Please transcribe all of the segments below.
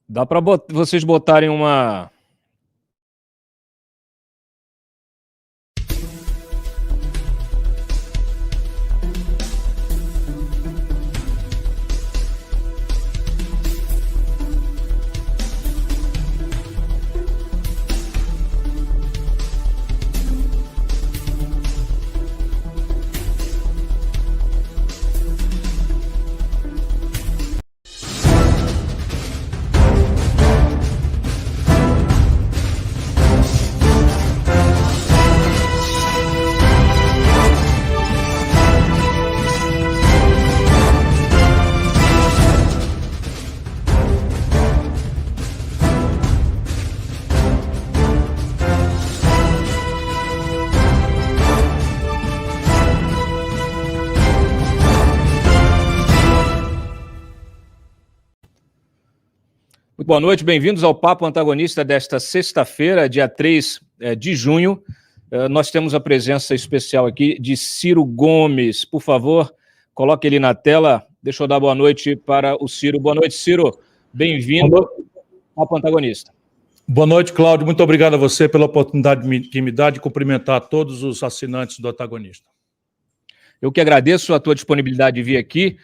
Dá para vocês botarem uma... Muito boa noite, bem-vindos ao Papo Antagonista desta sexta-feira, dia 3 de junho. Nós temos a presença especial aqui de Ciro Gomes. Por favor, coloque ele na tela. Deixa eu dar boa noite para o Ciro. Boa noite, Ciro. Bem-vindo ao Papo Antagonista. Boa noite, Cláudio. Muito obrigado a você pela oportunidade que me dá de cumprimentar todos os assinantes do Antagonista. Eu que agradeço a tua disponibilidade de vir aqui.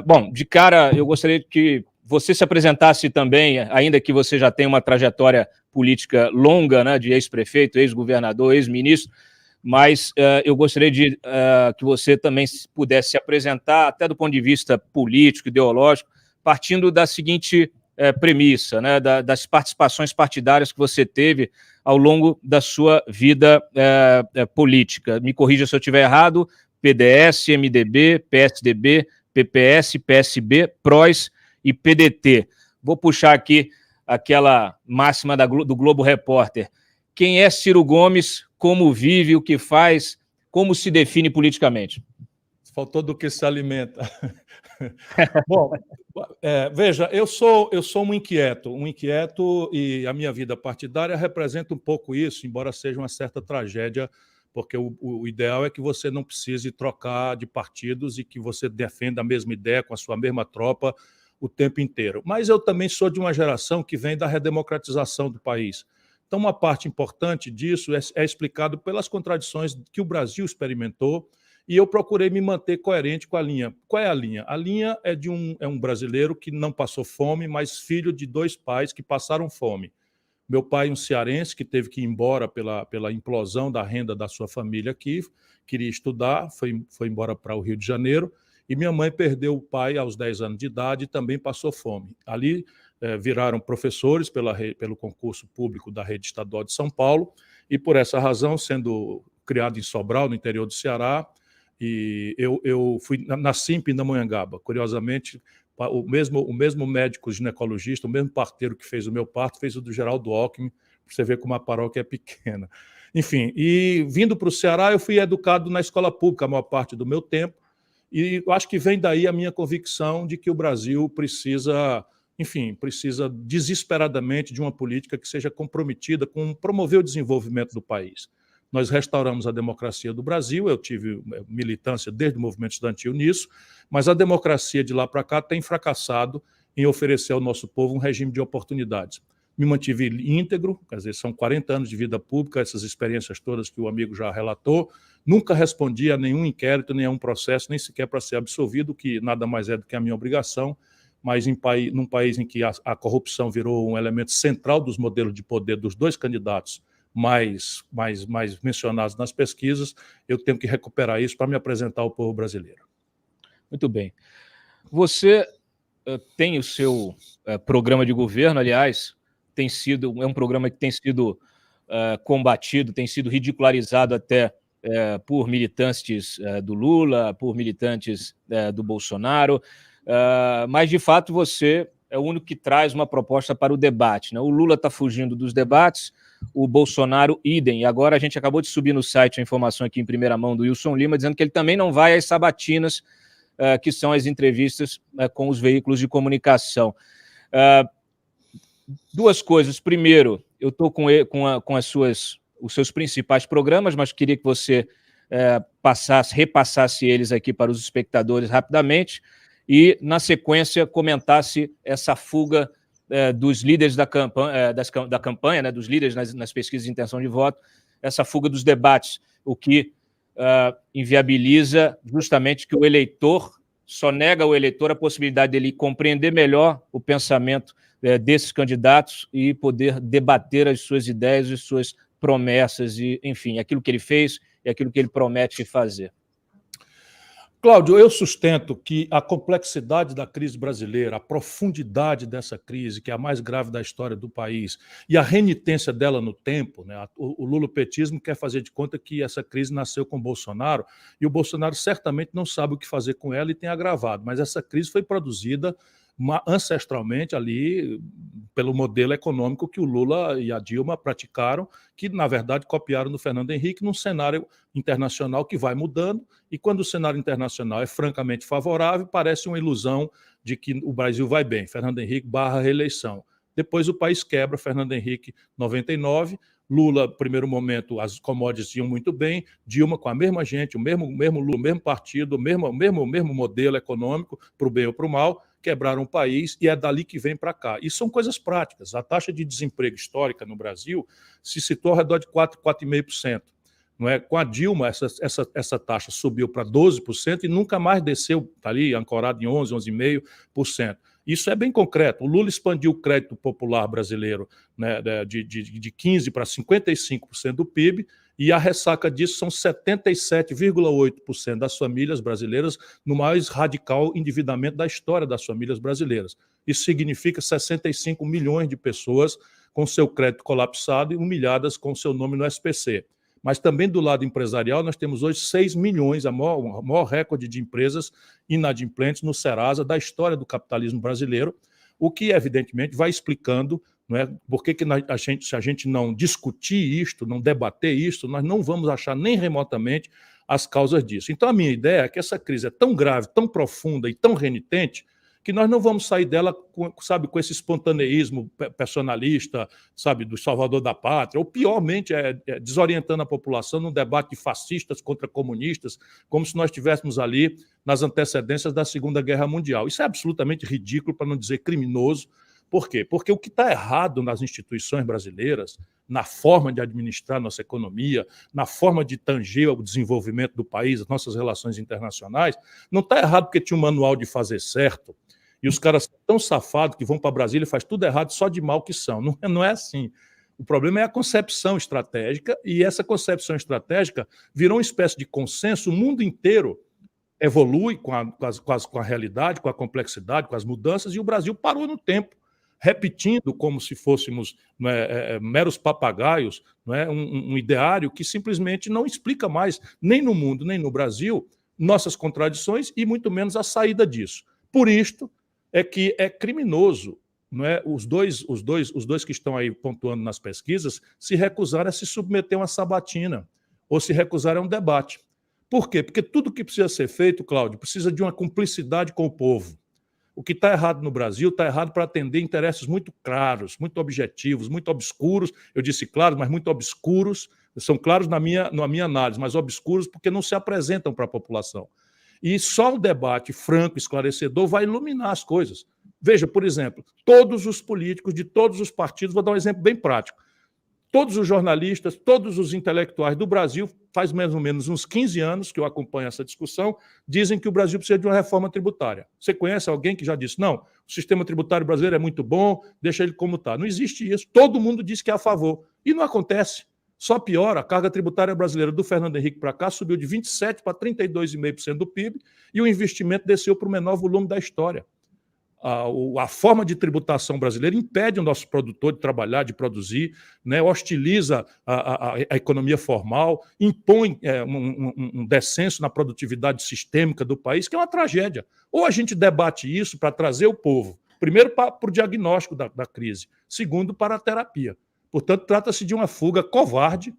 Bom, de cara, eu gostaria que você se apresentasse também, ainda que você já tenha uma trajetória política longa, né, de ex-prefeito, ex-governador, ex-ministro, mas eu gostaria de que você também pudesse se apresentar, até do ponto de vista político, ideológico, partindo da seguinte premissa, né, das participações partidárias que você teve ao longo da sua vida política. Me corrija se eu estiver errado: PDS, MDB, PSDB, PPS, PSB, PROS e PDT. Vou puxar aqui aquela máxima do Globo Repórter. Quem é Ciro Gomes? Como vive? O que faz? Como se define politicamente? Faltou do que se alimenta. Bom, veja, eu sou um inquieto e a minha vida partidária representa um pouco isso, embora seja uma certa tragédia, porque o ideal é que você não precise trocar de partidos e que você defenda a mesma ideia com a sua mesma tropa o tempo inteiro. Mas eu também sou de uma geração que vem da redemocratização do país. Então, uma parte importante disso é explicado pelas contradições que o Brasil experimentou, e eu procurei me manter coerente com a linha. Qual é a linha? A linha é de um brasileiro que não passou fome, mas filho de dois pais que passaram fome. Meu pai, um cearense, que teve que ir embora pela implosão da renda da sua família aqui, queria estudar, foi embora para o Rio de Janeiro, e minha mãe perdeu o pai aos 10 anos de idade e também passou fome. Ali viraram professores pelo concurso público da rede estadual de São Paulo, e por essa razão, sendo criado em Sobral, no interior do Ceará, e eu fui na Simp Pindamonhangaba. Curiosamente, o mesmo médico ginecologista, o mesmo parteiro que fez o meu parto, fez o do Geraldo Alckmin, para você ver como a paróquia é pequena. Enfim, e vindo para o Ceará, eu fui educado na escola pública a maior parte do meu tempo, e eu acho que vem daí a minha convicção de que o Brasil precisa desesperadamente de uma política que seja comprometida com promover o desenvolvimento do país. Nós restauramos a democracia do Brasil, eu tive militância desde o movimento estudantil nisso, mas a democracia de lá para cá tem fracassado em oferecer ao nosso povo um regime de oportunidades. Me mantive íntegro, quer dizer, são 40 anos de vida pública, essas experiências todas que o amigo já relatou, nunca respondi a nenhum inquérito, nenhum processo, nem sequer para ser absolvido, que nada mais é do que a minha obrigação, mas num país em que a corrupção virou um elemento central dos modelos de poder dos dois candidatos mais mencionados nas pesquisas, eu tenho que recuperar isso para me apresentar ao povo brasileiro. Muito bem. Você tem o seu programa de governo, aliás, é um programa que tem sido combatido, tem sido ridicularizado até por militantes do Lula, por militantes do Bolsonaro, mas, de fato, você é o único que traz uma proposta para o debate, né? O Lula está fugindo dos debates, o Bolsonaro, idem. E agora a gente acabou de subir no site a informação aqui em primeira mão do Wilson Lima, dizendo que ele também não vai às sabatinas, que são as entrevistas com os veículos de comunicação. Duas coisas. Primeiro, eu estou com os seus principais programas, mas queria que você repassasse eles aqui para os espectadores rapidamente e, na sequência, comentasse essa fuga dos líderes da campanha, né, dos líderes nas pesquisas de intenção de voto, essa fuga dos debates, o que inviabiliza justamente que o eleitor, só nega ao eleitor a possibilidade dele compreender melhor o pensamento desses candidatos e poder debater as suas ideias, as suas promessas, e, enfim, aquilo que ele fez e aquilo que ele promete fazer. Cláudio, eu sustento que a complexidade da crise brasileira, a profundidade dessa crise, que é a mais grave da história do país, e a renitência dela no tempo, né? O lulopetismo quer fazer de conta que essa crise nasceu com o Bolsonaro, e o Bolsonaro certamente não sabe o que fazer com ela e tem agravado, mas essa crise foi produzida ancestralmente ali pelo modelo econômico que o Lula e a Dilma praticaram, que na verdade copiaram do Fernando Henrique num cenário internacional que vai mudando, e quando o cenário internacional é francamente favorável, parece uma ilusão de que o Brasil vai bem, Fernando Henrique / reeleição. Depois o país quebra, Fernando Henrique 99, Lula, primeiro momento, as commodities iam muito bem, Dilma com a mesma gente, o mesmo Lula, o mesmo partido, o mesmo modelo econômico, para o bem ou para o mal, quebraram o país, e é dali que vem para cá. E são coisas práticas. A taxa de desemprego histórica no Brasil se situou ao redor de 4,5%. Não é? Com a Dilma, essa taxa subiu para 12% e nunca mais desceu, está ali ancorado em 11%, 11,5%. Isso é bem concreto. O Lula expandiu o crédito popular brasileiro, né, de 15% para 55% do PIB, e a ressaca disso são 77,8% das famílias brasileiras no mais radical endividamento da história das famílias brasileiras. Isso significa 65 milhões de pessoas com seu crédito colapsado e humilhadas com seu nome no SPC. Mas também do lado empresarial, nós temos hoje 6 milhões, o maior recorde de empresas inadimplentes no Serasa da história do capitalismo brasileiro, o que, evidentemente, vai explicando, não é, por que se a gente não discutir isto, não debater isto, nós não vamos achar nem remotamente as causas disso. Então, a minha ideia é que essa crise é tão grave, tão profunda e tão renitente, que nós não vamos sair dela com esse espontaneísmo personalista, sabe, do salvador da pátria, ou piormente, desorientando a população num debate de fascistas contra comunistas, como se nós estivéssemos ali nas antecedências da Segunda Guerra Mundial. Isso é absolutamente ridículo, para não dizer criminoso. Por quê? Porque o que está errado nas instituições brasileiras, na forma de administrar nossa economia, na forma de tanger o desenvolvimento do país, as nossas relações internacionais, não está errado porque tinha um manual de fazer certo, e os caras são tão safados que vão para Brasília e faz tudo errado só de mal que são. Não é assim. O problema é a concepção estratégica, e essa concepção estratégica virou uma espécie de consenso. O mundo inteiro evolui com a realidade, com a complexidade, com as mudanças, e o Brasil parou no tempo, repetindo como se fôssemos meros papagaios, um ideário que simplesmente não explica mais, nem no mundo, nem no Brasil, nossas contradições e muito menos a saída disso. Por isto é que é criminoso, não é? Os dois que estão aí pontuando nas pesquisas se recusaram a se submeter a uma sabatina ou se recusaram a um debate. Por quê? Porque tudo que precisa ser feito, Cláudio, precisa de uma cumplicidade com o povo. O que está errado no Brasil está errado para atender interesses muito claros, muito objetivos, muito obscuros. Eu disse claros, mas muito obscuros. São claros na minha análise, mas obscuros porque não se apresentam para a população. E só o debate franco, esclarecedor, vai iluminar as coisas. Veja, por exemplo, todos os políticos de todos os partidos, vou dar um exemplo bem prático, todos os jornalistas, todos os intelectuais do Brasil, faz mais ou menos uns 15 anos que eu acompanho essa discussão, dizem que o Brasil precisa de uma reforma tributária. Você conhece alguém que já disse, não, o sistema tributário brasileiro é muito bom, deixa ele como está. Não existe isso. Todo mundo diz que é a favor. E não acontece. Só piora, a carga tributária brasileira do Fernando Henrique para cá subiu de 27% para 32,5% do PIB e o investimento desceu para o menor volume da história. A forma de tributação brasileira impede o nosso produtor de trabalhar, de produzir, né, hostiliza a economia formal, impõe um descenso na produtividade sistêmica do país, que é uma tragédia. Ou a gente debate isso para trazer o povo, primeiro para o diagnóstico da crise, segundo para a terapia. Portanto, trata-se de uma fuga covarde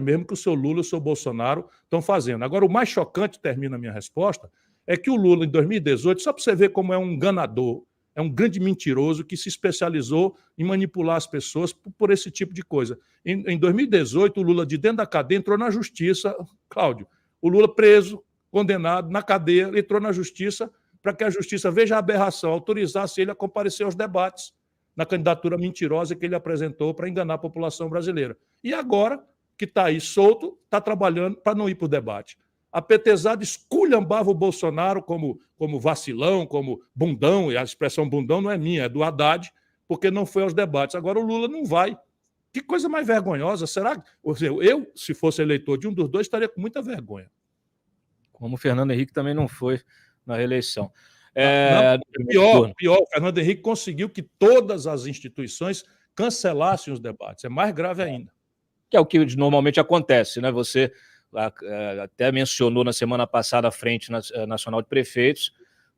mesmo, que o seu Lula e o seu Bolsonaro estão fazendo. Agora, o mais chocante, termina a minha resposta, é que o Lula, em 2018, só para você ver como é um enganador, é um grande mentiroso que se especializou em manipular as pessoas por esse tipo de coisa. Em 2018, o Lula, de dentro da cadeia, entrou na justiça, Cláudio, o Lula preso, condenado, na cadeia, entrou na justiça para que a justiça, veja a aberração, autorizasse ele a comparecer aos debates. na candidatura mentirosa que ele apresentou para enganar a população brasileira. E agora, que está aí solto, está trabalhando para não ir para o debate. A petezada esculhambava o Bolsonaro como vacilão, como bundão, e a expressão bundão não é minha, é do Haddad, porque não foi aos debates. Agora o Lula não vai. Que coisa mais vergonhosa. Será que eu, se fosse eleitor de um dos dois, estaria com muita vergonha. Como o Fernando Henrique também não foi na reeleição. Pior, o Fernando Henrique conseguiu que todas as instituições cancelassem os debates. É mais grave ainda. Que é o que normalmente acontece, né? Você até mencionou na semana passada a Frente Nacional de Prefeitos,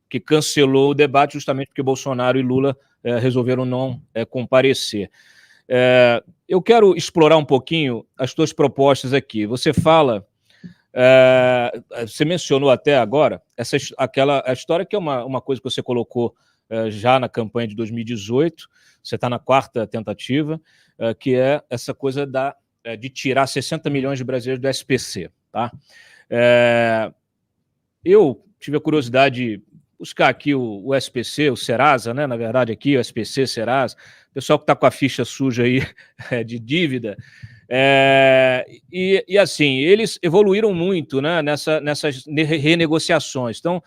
que cancelou o debate justamente porque Bolsonaro e Lula resolveram não comparecer. Eu quero explorar um pouquinho as tuas propostas aqui. Você fala, você mencionou até agora a história que é uma coisa que você colocou já na campanha de 2018, você está na 4ª tentativa, que é essa coisa de tirar 60 milhões de brasileiros do SPC. Tá? Eu tive a curiosidade de buscar aqui o SPC, o Serasa, né? Na verdade aqui o SPC, Serasa, pessoal que está com a ficha suja aí de dívida, e assim, eles evoluíram muito, né, nessas renegociações. Então,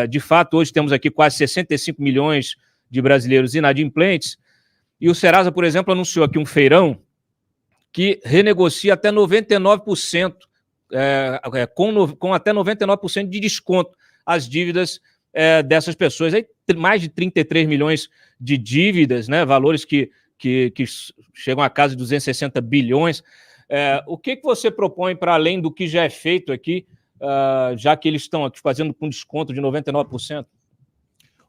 de fato, hoje temos aqui quase 65 milhões de brasileiros inadimplentes, e o Serasa, por exemplo, anunciou aqui um feirão que renegocia até 99%, com até 99% de desconto as dívidas dessas pessoas. Aí, mais de 33 milhões de dívidas, né, valores que chegam a casa de 260 bilhões. O que você propõe para além do que já é feito aqui, já que eles estão aqui fazendo com desconto de 99%?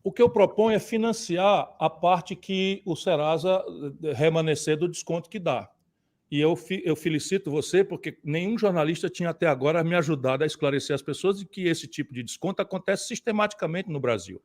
O que eu proponho é financiar a parte que o Serasa remanescer do desconto que dá. E eu felicito você, porque nenhum jornalista tinha até agora me ajudado a esclarecer as pessoas de que esse tipo de desconto acontece sistematicamente no Brasil.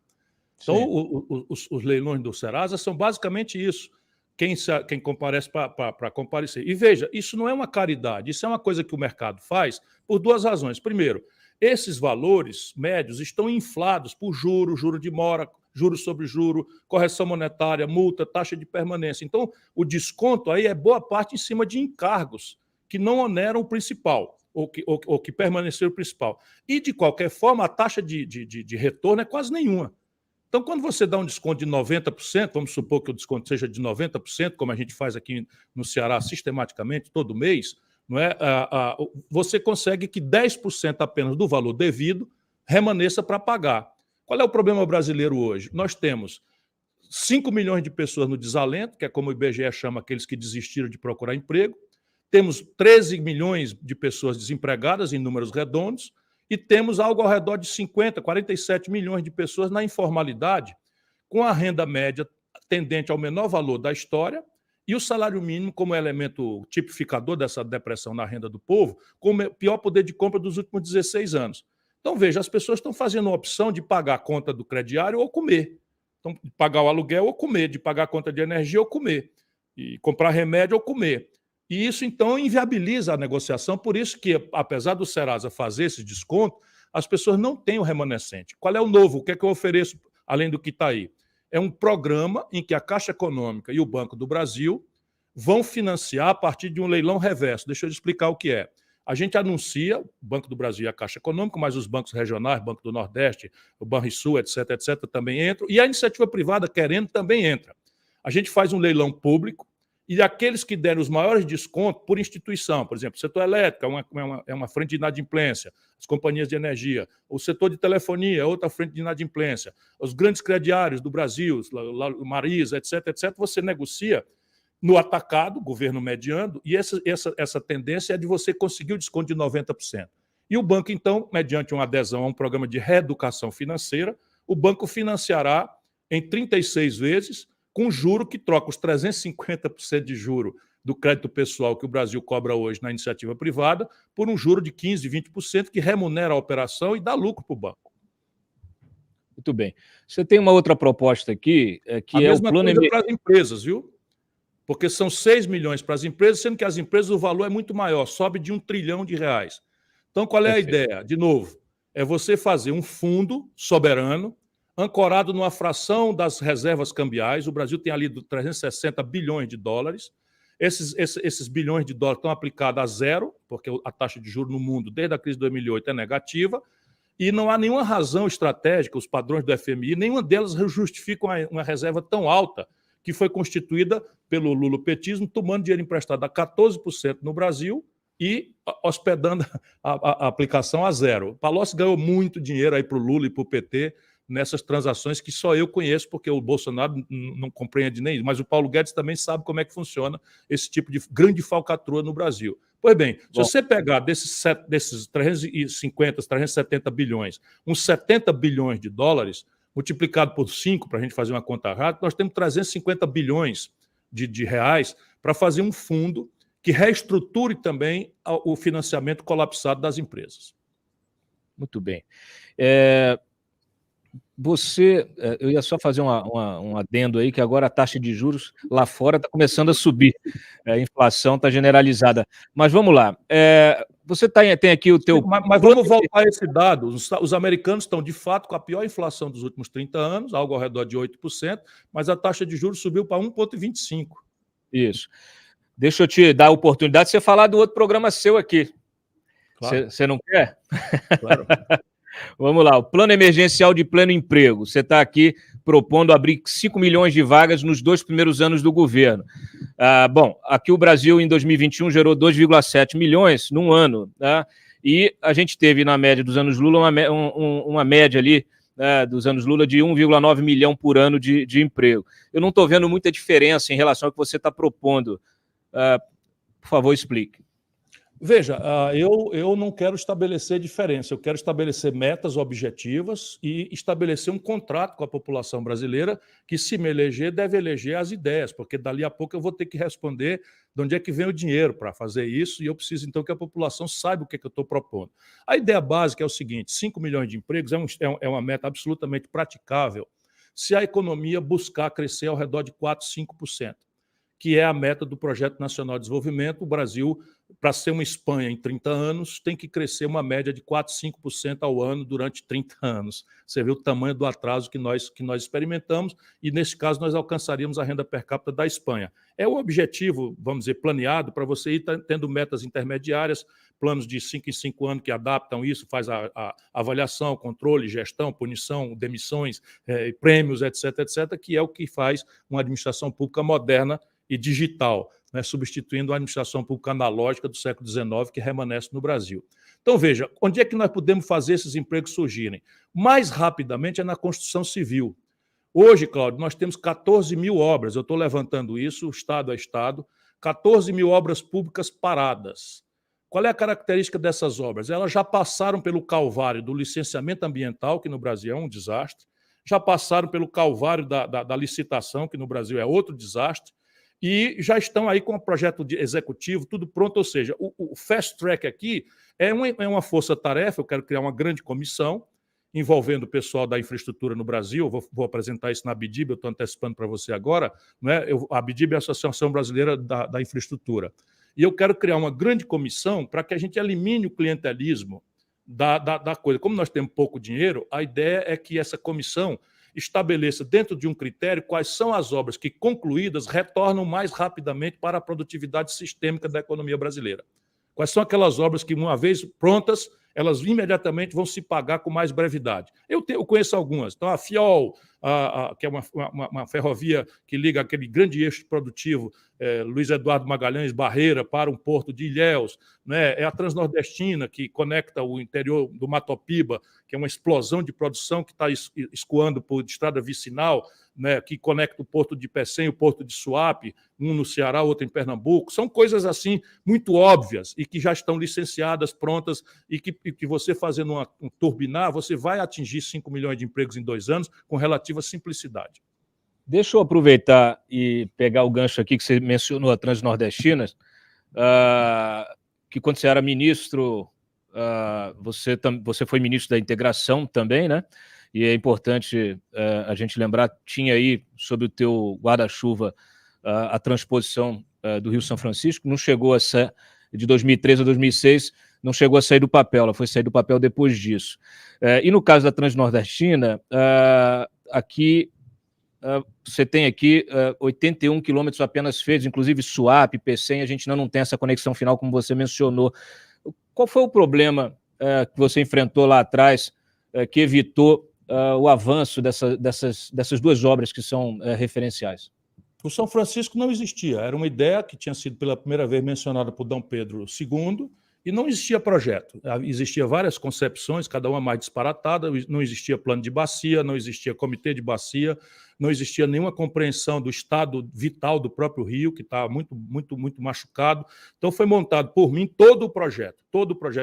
Então, os leilões do Serasa são basicamente isso. Quem comparece para comparecer. E veja, isso não é uma caridade, isso é uma coisa que o mercado faz por duas razões. Primeiro, esses valores médios estão inflados por juro de mora, juros sobre juro, correção monetária, multa, taxa de permanência. Então, o desconto aí é boa parte em cima de encargos que não oneram o principal, ou que permaneceram o principal. E, de qualquer forma, a taxa de retorno é quase nenhuma. Então, quando você dá um desconto de 90%, vamos supor que o desconto seja de 90%, como a gente faz aqui no Ceará sistematicamente, todo mês, não é? Você consegue que 10% apenas do valor devido remaneça para pagar. Qual é o problema brasileiro hoje? Nós temos 5 milhões de pessoas no desalento, que é como o IBGE chama aqueles que desistiram de procurar emprego. Temos 13 milhões de pessoas desempregadas, em números redondos, e temos algo ao redor de 50, 47 milhões de pessoas na informalidade, com a renda média tendente ao menor valor da história e o salário mínimo como elemento tipificador dessa depressão na renda do povo, com o pior poder de compra dos últimos 16 anos. Então, veja, as pessoas estão fazendo a opção de pagar a conta do crediário ou comer. Então, de pagar o aluguel ou comer, de pagar a conta de energia ou comer, e comprar remédio ou comer. E isso, então, inviabiliza a negociação, por isso que, apesar do Serasa fazer esse desconto, as pessoas não têm o remanescente. Qual é o novo? O que é que eu ofereço, além do que está aí? É um programa em que a Caixa Econômica e o Banco do Brasil vão financiar a partir de um leilão reverso. Deixa eu explicar o que é. A gente anuncia, o Banco do Brasil e a Caixa Econômica, mas os bancos regionais, Banco do Nordeste, o Banrisul, etc., também entram, e a iniciativa privada, querendo, também entra. A gente faz um leilão público, e aqueles que derem os maiores descontos por instituição, por exemplo, o setor elétrico é uma frente de inadimplência, as companhias de energia, o setor de telefonia é outra frente de inadimplência, os grandes crediários do Brasil, Marisa, etc., você negocia no atacado, governo mediando, e essa tendência é de você conseguir o desconto de 90%. E o banco, então, mediante uma adesão a um programa de reeducação financeira, o banco financiará em 36 vezes, com juro que troca os 350% de juro do crédito pessoal que o Brasil cobra hoje na iniciativa privada por um juro de 15%, 20% que remunera a operação e dá lucro para o banco. Muito bem. Você tem uma outra proposta aqui, que é o plano... para as empresas, viu? Porque são 6 milhões para as empresas, sendo que as empresas o valor é muito maior, sobe de R$1 trilhão. Então, qual é a ideia? De novo, é você fazer um fundo soberano, ancorado numa fração das reservas cambiais. O Brasil tem ali 360 bilhões de dólares. Esses bilhões de dólares estão aplicados a zero, porque a taxa de juros no mundo, desde a crise de 2008, é negativa, e não há nenhuma razão estratégica, os padrões do FMI, nenhuma delas justificam uma reserva tão alta, que foi constituída pelo lulopetismo, tomando dinheiro emprestado a 14% no Brasil e hospedando a aplicação a zero. Palocci ganhou muito dinheiro aí para o Lula e para o PT nessas transações que só eu conheço, porque o Bolsonaro não compreende nem isso, mas o Paulo Guedes também sabe como é que funciona esse tipo de grande falcatrua no Brasil. Pois bem, se você pegar desses 350, 370 bilhões, uns 70 bilhões de dólares, multiplicado por 5, para a gente fazer uma conta rápida, nós temos 350 bilhões de reais para fazer um fundo que reestruture também o financiamento colapsado das empresas. Muito bem. Eu ia só fazer um adendo aí, que agora a taxa de juros lá fora está começando a subir, a inflação está generalizada. Mas vamos lá, você tem aqui o teu... Mas vamos voltar a esse dado. Os americanos estão, de fato, com a pior inflação dos últimos 30 anos, algo ao redor de 8%, mas a taxa de juros subiu para 1,25%. Isso. Deixa eu te dar a oportunidade de você falar do outro programa seu aqui. Claro. Você não quer? Claro. Vamos lá, o Plano Emergencial de Pleno Emprego. Você está aqui propondo abrir 5 milhões de vagas nos 2 primeiros anos do governo. Bom, aqui o Brasil, em 2021, gerou 2,7 milhões num ano, tá? E a gente teve, na média dos anos Lula, uma média ali, dos anos Lula, de 1,9 milhão por ano de emprego. Eu não estou vendo muita diferença em relação ao que você está propondo. Por favor, explique. Veja, eu não quero estabelecer diferença, eu quero estabelecer metas objetivas e estabelecer um contrato com a população brasileira que, se me eleger, deve eleger as ideias, porque dali a pouco eu vou ter que responder de onde é que vem o dinheiro para fazer isso, e eu preciso, então, que a população saiba o que é que eu estou propondo. A ideia básica é o seguinte: 5 milhões de empregos é uma meta absolutamente praticável se a economia buscar crescer ao redor de 4%, 5%. Que é a meta do Projeto Nacional de Desenvolvimento. O Brasil, para ser uma Espanha em 30 anos, tem que crescer uma média de 4%, 5% ao ano durante 30 anos. Você vê o tamanho do atraso que nós experimentamos e, nesse caso, nós alcançaríamos a renda per capita da Espanha. É o objetivo, vamos dizer, planeado para você ir tendo metas intermediárias, planos de 5 em 5 anos que adaptam isso, faz a avaliação, controle, gestão, punição, demissões, prêmios, etc., que é o que faz uma administração pública moderna e digital, né, substituindo a administração pública analógica do século XIX que remanesce no Brasil. Então, veja, onde é que nós podemos fazer esses empregos surgirem? Mais rapidamente é na construção civil. Hoje, Cláudio, nós temos 14 mil obras, eu estou levantando isso, estado a estado, 14 mil obras públicas paradas. Qual é a característica dessas obras? Elas já passaram pelo calvário do licenciamento ambiental, que no Brasil é um desastre, já passaram pelo calvário da licitação, que no Brasil é outro desastre, e já estão aí com o projeto executivo, tudo pronto. Ou seja, o fast track aqui é uma força-tarefa. Eu quero criar uma grande comissão envolvendo o pessoal da infraestrutura no Brasil. Eu vou apresentar isso na ABDIB, eu estou antecipando para você agora, né? A ABDIB é a Associação Brasileira da Infraestrutura. E eu quero criar uma grande comissão para que a gente elimine o clientelismo da coisa. Como nós temos pouco dinheiro, a ideia é que essa comissão estabeleça, dentro de um critério, quais são as obras que, concluídas, retornam mais rapidamente para a produtividade sistêmica da economia brasileira. Quais são aquelas obras que, uma vez prontas, elas imediatamente vão se pagar com mais brevidade. Eu conheço algumas. Então, a FIOL, que é uma ferrovia que liga aquele grande eixo produtivo, Luiz Eduardo Magalhães Barreira, para um porto de Ilhéus, né? É a Transnordestina, que conecta o interior do Matopiba, que é uma explosão de produção que está escoando por estrada vicinal, né? Que conecta o porto de Pecém e o porto de Suape, um no Ceará, outro em Pernambuco. São coisas assim muito óbvias e que já estão licenciadas, prontas, e que você fazendo um turbinar, você vai atingir 5 milhões de empregos em 2 anos com relativa simplicidade. Deixa eu aproveitar e pegar o gancho aqui que você mencionou a Transnordestina, que quando você era ministro, você foi ministro da integração também, né? E é importante a gente lembrar, tinha aí sob o teu guarda-chuva a transposição do Rio São Francisco, não chegou a ser de 2003 a 2006, não chegou a sair do papel, ela foi sair do papel depois disso. E no caso da Transnordestina, aqui você tem aqui 81 quilômetros apenas feitos, inclusive Suape, Pecém, a gente ainda não tem essa conexão final, como você mencionou. Qual foi o problema que você enfrentou lá atrás que evitou o avanço dessas duas obras que são referenciais? O São Francisco não existia, era uma ideia que tinha sido pela primeira vez mencionada por Dom Pedro II e não existia projeto. Existiam várias concepções, cada uma mais disparatada, não existia plano de bacia, não existia comitê de bacia, não existia nenhuma compreensão do estado vital do próprio rio, que estava muito machucado. Então foi montado por mim todo o projeto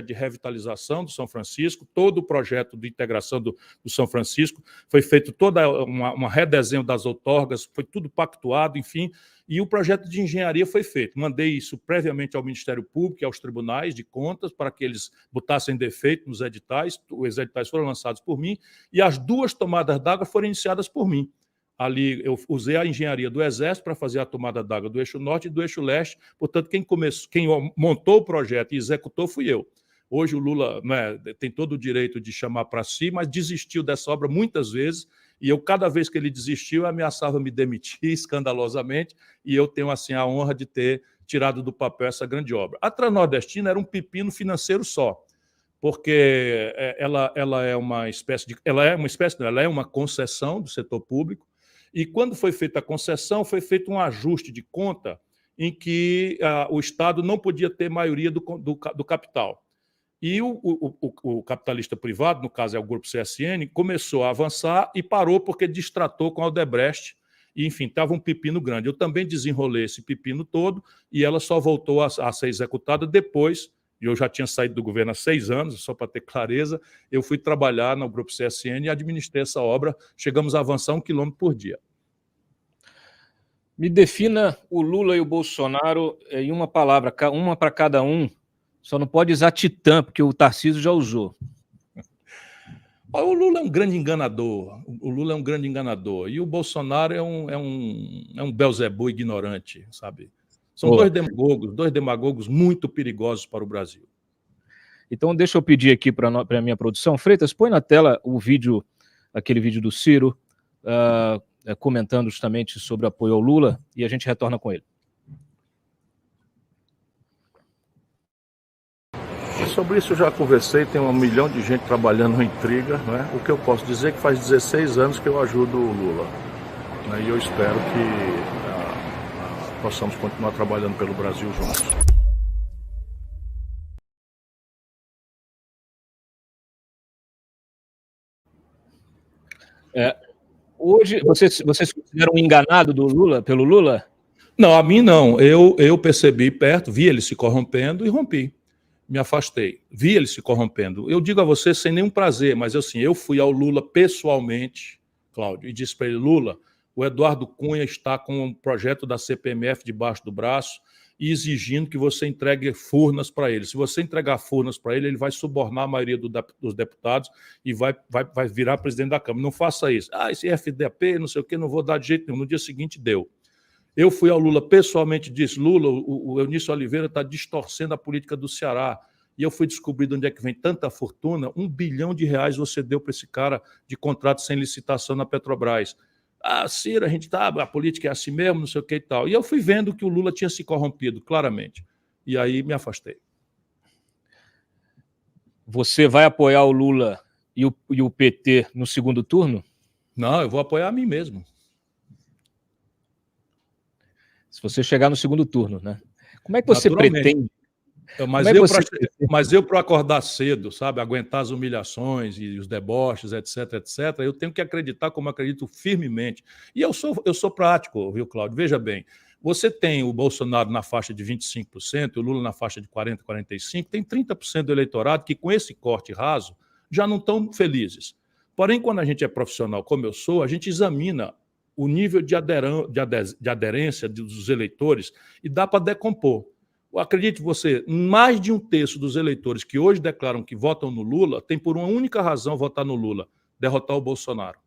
de revitalização do São Francisco, todo o projeto de integração do São Francisco, foi feito toda uma redesenho das outorgas, foi tudo pactuado, enfim, e o projeto de engenharia foi feito. Mandei isso previamente ao Ministério Público e aos tribunais de contas para que eles botassem defeito nos editais. Os editais foram lançados por mim e as duas tomadas d'água foram iniciadas por mim. Ali eu usei a engenharia do Exército para fazer a tomada d'água do eixo norte e do eixo leste. Portanto, quem montou o projeto e executou fui eu. Hoje o Lula, né, tem todo o direito de chamar para si, mas desistiu dessa obra muitas vezes, e eu, cada vez que ele desistiu, ameaçava me demitir escandalosamente, e eu tenho assim a honra de ter tirado do papel essa grande obra. A Transnordestina era um pepino financeiro só, porque ela é uma concessão do setor público, e quando foi feita a concessão, foi feito um ajuste de conta em que o Estado não podia ter maioria do capital. E o capitalista privado, no caso é o Grupo CSN, começou a avançar e parou porque distratou com a Odebrecht. E, enfim, estava um pepino grande. Eu também desenrolei esse pepino todo e ela só voltou a ser executada depois. Eu já tinha saído do governo há 6 anos, só para ter clareza. Eu fui trabalhar no Grupo CSN e administrei essa obra. Chegamos a avançar 1 quilômetro por dia. Me defina o Lula e o Bolsonaro em uma palavra, uma para cada um. Só não pode usar titã, porque o Tarcísio já usou. O Lula é um grande enganador. O Lula é um grande enganador. E o Bolsonaro é um Belzebu ignorante, sabe? São dois demagogos muito perigosos para o Brasil. Então, deixa eu pedir aqui para a minha produção. Freitas, põe na tela o vídeo, aquele vídeo do Ciro, comentando justamente sobre o apoio ao Lula, e a gente retorna com ele. Sobre isso eu já conversei, tem 1 milhão de gente trabalhando em intriga, né? O que eu posso dizer é que faz 16 anos que eu ajudo o Lula, né? E eu espero que possamos continuar trabalhando pelo Brasil juntos. Hoje, você se considera um enganado pelo Lula? Não, a mim não. Eu percebi perto, vi ele se corrompendo e rompi. Me afastei. Vi ele se corrompendo. Eu digo a você sem nenhum prazer, mas assim, eu fui ao Lula pessoalmente, Cláudio, e disse para ele: Lula, o Eduardo Cunha está com um projeto da CPMF debaixo do braço e exigindo que você entregue Furnas para ele. Se você entregar Furnas para ele, ele vai subornar a maioria dos deputados e vai virar presidente da Câmara. Não faça isso. Esse FDP, não sei o quê, não vou dar de jeito nenhum. No dia seguinte, deu. Eu fui ao Lula pessoalmente e disse: Lula, o Eunício Oliveira está distorcendo a política do Ceará. E eu fui descobrir de onde é que vem tanta fortuna. R$1 bilhão você deu para esse cara de contrato sem licitação na Petrobras. Ciro, a política é assim mesmo, não sei o que e tal. E eu fui vendo que o Lula tinha se corrompido, claramente. E aí me afastei. Você vai apoiar o Lula e o PT no segundo turno? Não, eu vou apoiar a mim mesmo. Se você chegar no segundo turno, né? Como é que você pretende? Mas eu para acordar cedo, sabe, aguentar as humilhações e os deboches, etc, eu tenho que acreditar como acredito firmemente. E eu sou prático, viu, Cláudio? Veja bem, você tem o Bolsonaro na faixa de 25%, o Lula na faixa de 40%, 45%, tem 30% do eleitorado que com esse corte raso já não estão felizes. Porém, quando a gente é profissional como eu sou, a gente examina o nível de aderência dos eleitores e dá para decompor. Acredite você, mais de 1/3 dos eleitores que hoje declaram que votam no Lula tem por uma única razão votar no Lula: derrotar o Bolsonaro.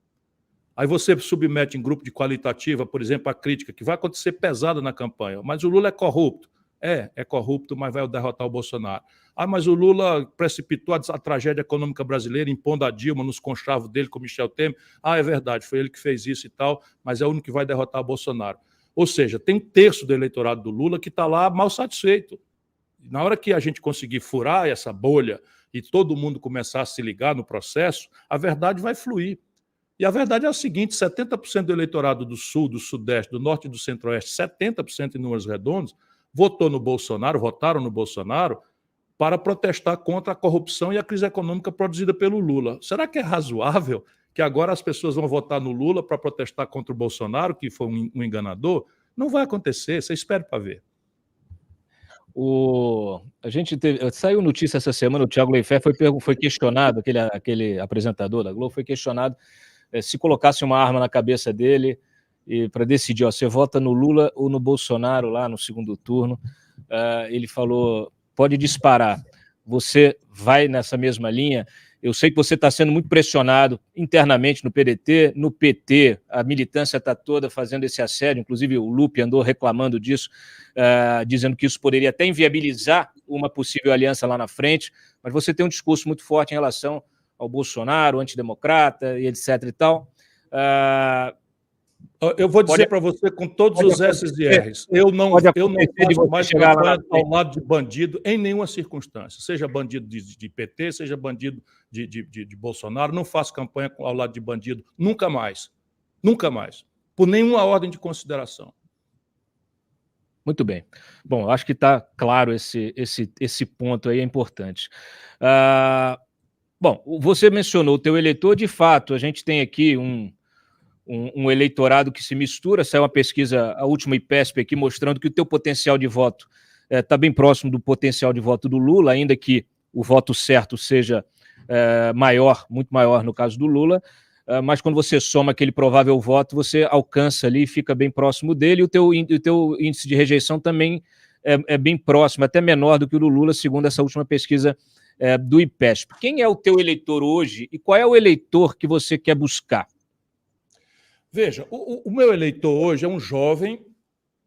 Aí você submete em grupo de qualitativa, por exemplo, a crítica, que vai acontecer pesada na campanha, mas o Lula é corrupto. É corrupto, mas vai derrotar o Bolsonaro. Ah, mas o Lula precipitou a tragédia econômica brasileira, impondo a Dilma nos conchavos dele com Michel Temer. Ah, é verdade, foi ele que fez isso e tal, mas é o único que vai derrotar o Bolsonaro. Ou seja, tem um terço do eleitorado do Lula que está lá mal satisfeito. Na hora que a gente conseguir furar essa bolha e todo mundo começar a se ligar no processo, a verdade vai fluir. E a verdade é o seguinte, 70% do eleitorado do Sul, do Sudeste, do Norte e do Centro-Oeste, 70% em números redondos, votaram no Bolsonaro para protestar contra a corrupção e a crise econômica produzida pelo Lula. Será que é razoável que agora as pessoas vão votar no Lula para protestar contra o Bolsonaro, que foi um enganador? Não vai acontecer, você espera para ver. A gente saiu notícia essa semana, o Thiago Leifert foi questionado, aquele apresentador da Globo, foi questionado se colocasse uma arma na cabeça dele para decidir, você vota no Lula ou no Bolsonaro lá no segundo turno. Ele falou, pode disparar, você vai nessa mesma linha. Eu sei que você está sendo muito pressionado internamente no PDT, no PT, a militância está toda fazendo esse assédio, inclusive o Lupe andou reclamando disso, dizendo que isso poderia até inviabilizar uma possível aliança lá na frente, mas você tem um discurso muito forte em relação ao Bolsonaro, antidemocrata e etc e tal. Eu vou dizer para você com todos os S's e R's, eu não faço mais campanha ao lado de bandido em nenhuma circunstância, seja bandido de PT, seja bandido de Bolsonaro, não faço campanha ao lado de bandido, nunca mais, por nenhuma ordem de consideração. Muito bem. Bom, acho que está claro esse ponto aí, é importante. Bom, você mencionou o teu eleitor, de fato, a gente tem aqui um eleitorado que se mistura, saiu uma pesquisa, a última IPESP aqui, mostrando que o teu potencial de voto está bem próximo do potencial de voto do Lula, ainda que o voto certo seja maior, muito maior no caso do Lula, mas quando você soma aquele provável voto, você alcança ali e fica bem próximo dele, e o teu índice de rejeição também é bem próximo, até menor do que o do Lula, segundo essa última pesquisa do IPESP. Quem é o teu eleitor hoje e qual é o eleitor que você quer buscar? Veja, o meu eleitor hoje é um jovem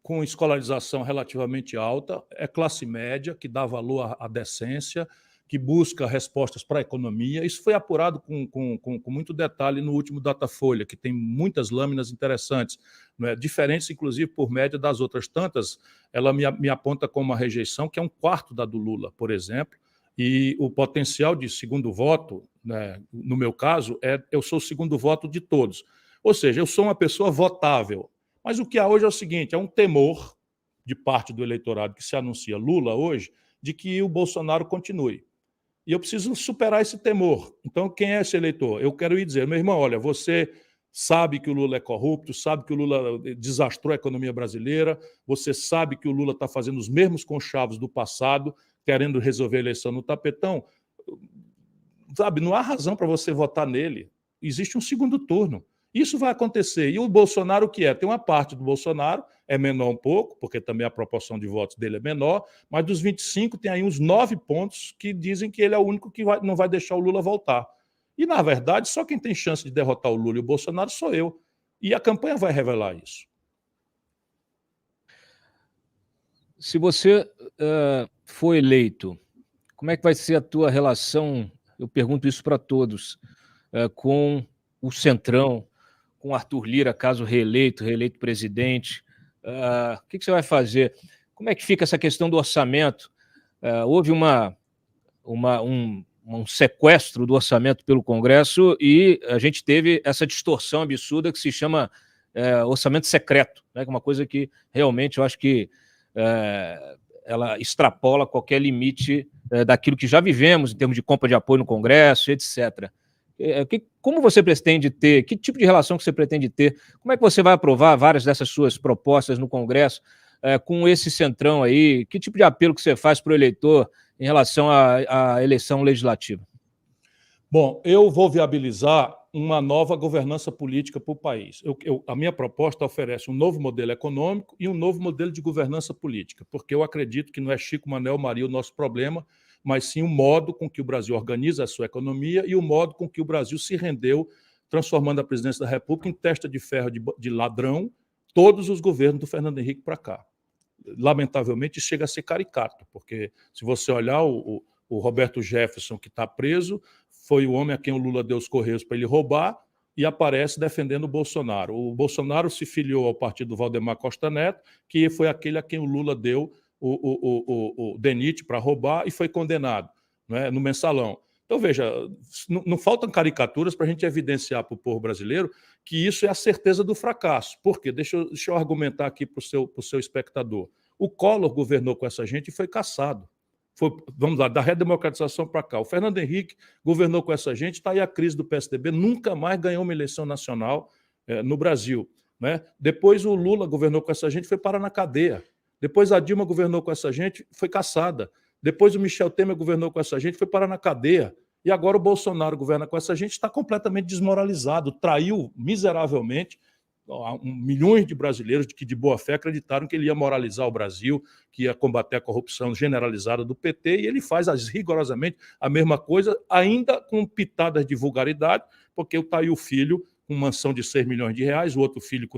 com escolarização relativamente alta, é classe média, que dá valor à decência, que busca respostas para a economia. Isso foi apurado com muito detalhe no último Datafolha, que tem muitas lâminas interessantes, né? Diferentes, inclusive, por média das outras tantas. Ela me aponta como uma rejeição que é 1/4 da do Lula, por exemplo, e o potencial de segundo voto, né, no meu caso, eu sou o segundo voto de todos. Ou seja, eu sou uma pessoa votável. Mas o que há hoje é o seguinte, é um temor de parte do eleitorado que se anuncia Lula hoje, de que o Bolsonaro continue. E eu preciso superar esse temor. Então, quem é esse eleitor? Eu quero ir dizer, meu irmão, olha, você sabe que o Lula é corrupto, sabe que o Lula desastrou a economia brasileira, você sabe que o Lula está fazendo os mesmos conchavos do passado, querendo resolver a eleição no tapetão. Sabe, não há razão para você votar nele. Existe um segundo turno. Isso vai acontecer. E o Bolsonaro, o que é? Tem uma parte do Bolsonaro, é menor um pouco, porque também a proporção de votos dele é menor, mas dos 25 tem aí uns 9 pontos que dizem que ele é o único que não vai deixar o Lula voltar. E, na verdade, só quem tem chance de derrotar o Lula e o Bolsonaro sou eu. E a campanha vai revelar isso. Se você for eleito, como é que vai ser a tua relação, eu pergunto isso para todos, com o Centrão, com Arthur Lira, caso reeleito presidente? O que você vai fazer? Como é que fica essa questão do orçamento? Houve um sequestro do orçamento pelo Congresso e a gente teve essa distorção absurda que se chama orçamento secreto, né? Que é uma coisa que realmente eu acho que ela extrapola qualquer limite daquilo que já vivemos em termos de compra de apoio no Congresso, etc. Como você pretende ter, que tipo de relação que você pretende ter, como é que você vai aprovar várias dessas suas propostas no Congresso com esse centrão aí, que tipo de apelo que você faz para o eleitor em relação à eleição legislativa? Bom, eu vou viabilizar uma nova governança política para o país. A minha proposta oferece um novo modelo econômico e um novo modelo de governança política, porque eu acredito que não é Chico, Manel, Maria o nosso problema, mas sim o modo com que o Brasil organiza a sua economia e o modo com que o Brasil se rendeu, transformando a presidência da República em testa de ferro de ladrão, todos os governos do Fernando Henrique para cá. lamentavelmente, chega a ser caricato, porque se você olhar o Roberto Jefferson, que está preso, foi o homem a quem o Lula deu os correios para ele roubar e aparece defendendo o Bolsonaro. O Bolsonaro se filiou ao partido do Valdemar Costa Neto, que foi aquele a quem o Lula deu o DENIT para roubar e foi condenado, né, no Mensalão. Então, veja, não faltam caricaturas para a gente evidenciar para o povo brasileiro que isso é a certeza do fracasso. Por quê? Deixa eu argumentar aqui para o seu espectador. O Collor governou com essa gente e foi cassado. Vamos lá, da redemocratização para cá. O Fernando Henrique governou com essa gente, está aí a crise do PSDB, nunca mais ganhou uma eleição nacional no Brasil, né? Depois o Lula governou com essa gente e foi parar na cadeia. Depois a Dilma governou com essa gente, foi cassada. Depois o Michel Temer governou com essa gente, foi parar na cadeia. E agora o Bolsonaro governa com essa gente, está completamente desmoralizado, traiu miseravelmente milhões de brasileiros que de boa fé acreditaram que ele ia moralizar o Brasil, que ia combater a corrupção generalizada do PT, e ele faz rigorosamente a mesma coisa, ainda com pitadas de vulgaridade, porque está aí o filho com mansão de 6 milhões de reais, o outro filho,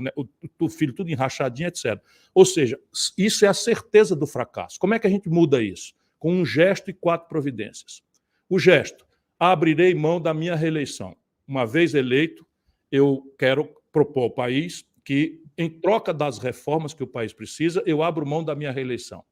o filho tudo enrachadinho, etc. Ou seja, isso é a certeza do fracasso. Como é que a gente muda isso? Com um gesto e 4 providências. O gesto: abrirei mão da minha reeleição. Uma vez eleito, eu quero propor ao país que, em troca das reformas que o país precisa, eu abro mão da minha reeleição.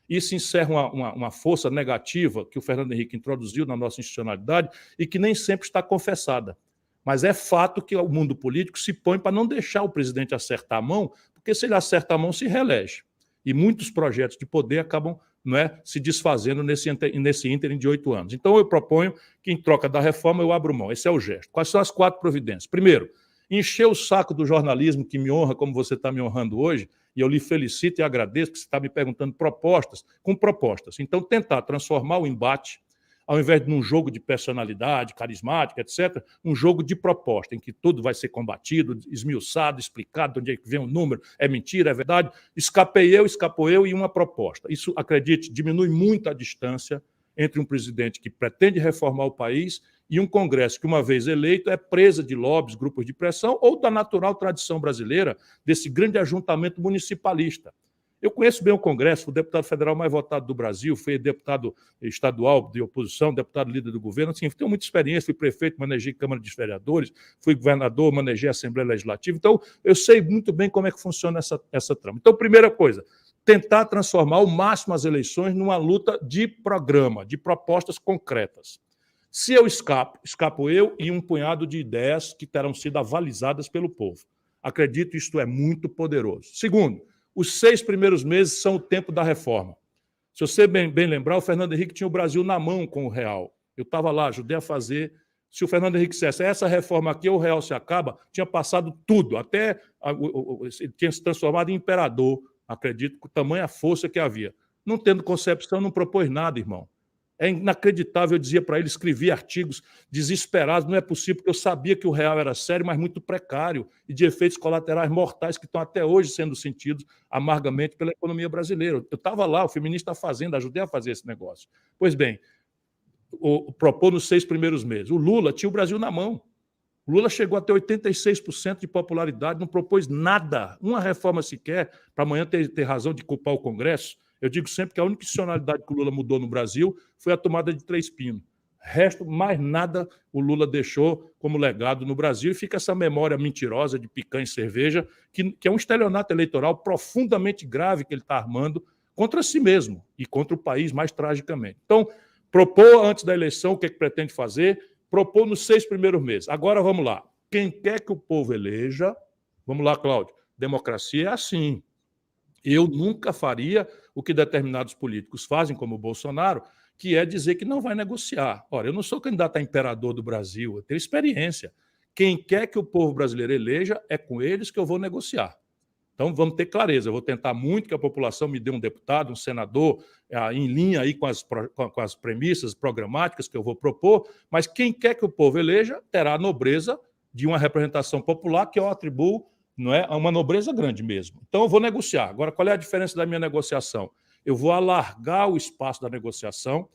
Isso encerra uma força negativa que o Fernando Henrique introduziu na nossa institucionalidade e que nem sempre está confessada. Mas é fato que o mundo político se põe para não deixar o presidente acertar a mão, porque se ele acerta a mão, se reelege. E muitos projetos de poder acabam, não é, se desfazendo nesse ínterim de 8 anos. Então, eu proponho que, em troca da reforma, eu abro mão. Esse é o gesto. Quais são as 4 providências? Primeiro, encher o saco do jornalismo que me honra, como você está me honrando hoje, e eu lhe felicito e agradeço que você está me perguntando propostas, com propostas. Então, tentar transformar o embate, ao invés de um jogo de personalidade, carismática, etc., um jogo de proposta, em que tudo vai ser combatido, esmiuçado, explicado de onde é que vem o número, é mentira, é verdade. Escapou eu e uma proposta. Isso, acredite, diminui muito a distância entre um presidente que pretende reformar o país e um Congresso que, uma vez eleito, é presa de lobbies, grupos de pressão ou da natural tradição brasileira desse grande ajuntamento municipalista. Eu conheço bem o Congresso, o deputado federal mais votado do Brasil, fui deputado estadual de oposição, deputado líder do governo, assim, tenho muita experiência, fui prefeito, manejei Câmara dos Vereadores, fui governador, manejei a Assembleia Legislativa, então eu sei muito bem como é que funciona essa trama. Então, primeira coisa, tentar transformar ao máximo as eleições numa luta de programa, de propostas concretas. Se eu escapo eu e um punhado de ideias que terão sido avalizadas pelo povo. Acredito que isto é muito poderoso. Segundo, os 6 primeiros meses são o tempo da reforma. Se você bem lembrar, o Fernando Henrique tinha o Brasil na mão com o real. Eu estava lá, ajudei a fazer. Se o Fernando Henrique dissesse, essa reforma aqui, o real se acaba, tinha passado tudo, até tinha se transformado em imperador, acredito, com tamanha força que havia. Não tendo concepção, não propôs nada, irmão. É inacreditável, eu dizia para ele, escrevi artigos desesperados, não é possível, porque eu sabia que o real era sério, mas muito precário, e de efeitos colaterais mortais que estão até hoje sendo sentidos amargamente pela economia brasileira. Eu estava lá, eu fui ministro da Fazenda, ajudei a fazer esse negócio. Pois bem, propôs nos 6 primeiros meses. O Lula tinha o Brasil na mão. O Lula chegou a ter 86% de popularidade, não propôs nada, uma reforma sequer, para amanhã ter razão de culpar o Congresso. Eu digo sempre que a única institucionalidade que o Lula mudou no Brasil foi a tomada de 3 pinos. Resto, mais nada o Lula deixou como legado no Brasil, e fica essa memória mentirosa de picanha e cerveja, que é um estelionato eleitoral profundamente grave que ele está armando contra si mesmo e contra o país mais tragicamente. Então, propor antes da eleição o que é que pretende fazer, propor nos 6 primeiros meses. Agora vamos lá. Quem quer que o povo eleja, vamos lá, Cláudio, democracia é assim. Eu nunca faria o que determinados políticos fazem, como o Bolsonaro, que é dizer que não vai negociar. Ora, eu não sou candidato a imperador do Brasil, eu tenho experiência. Quem quer que o povo brasileiro eleja, é com eles que eu vou negociar. Então, vamos ter clareza. Eu vou tentar muito que a população me dê um deputado, um senador, em linha aí com as premissas programáticas que eu vou propor, mas quem quer que o povo eleja terá a nobreza de uma representação popular que eu atribuo, não é, uma nobreza grande mesmo. Então, eu vou negociar. Agora, qual é a diferença da minha negociação? Eu vou alargar o espaço da negociação,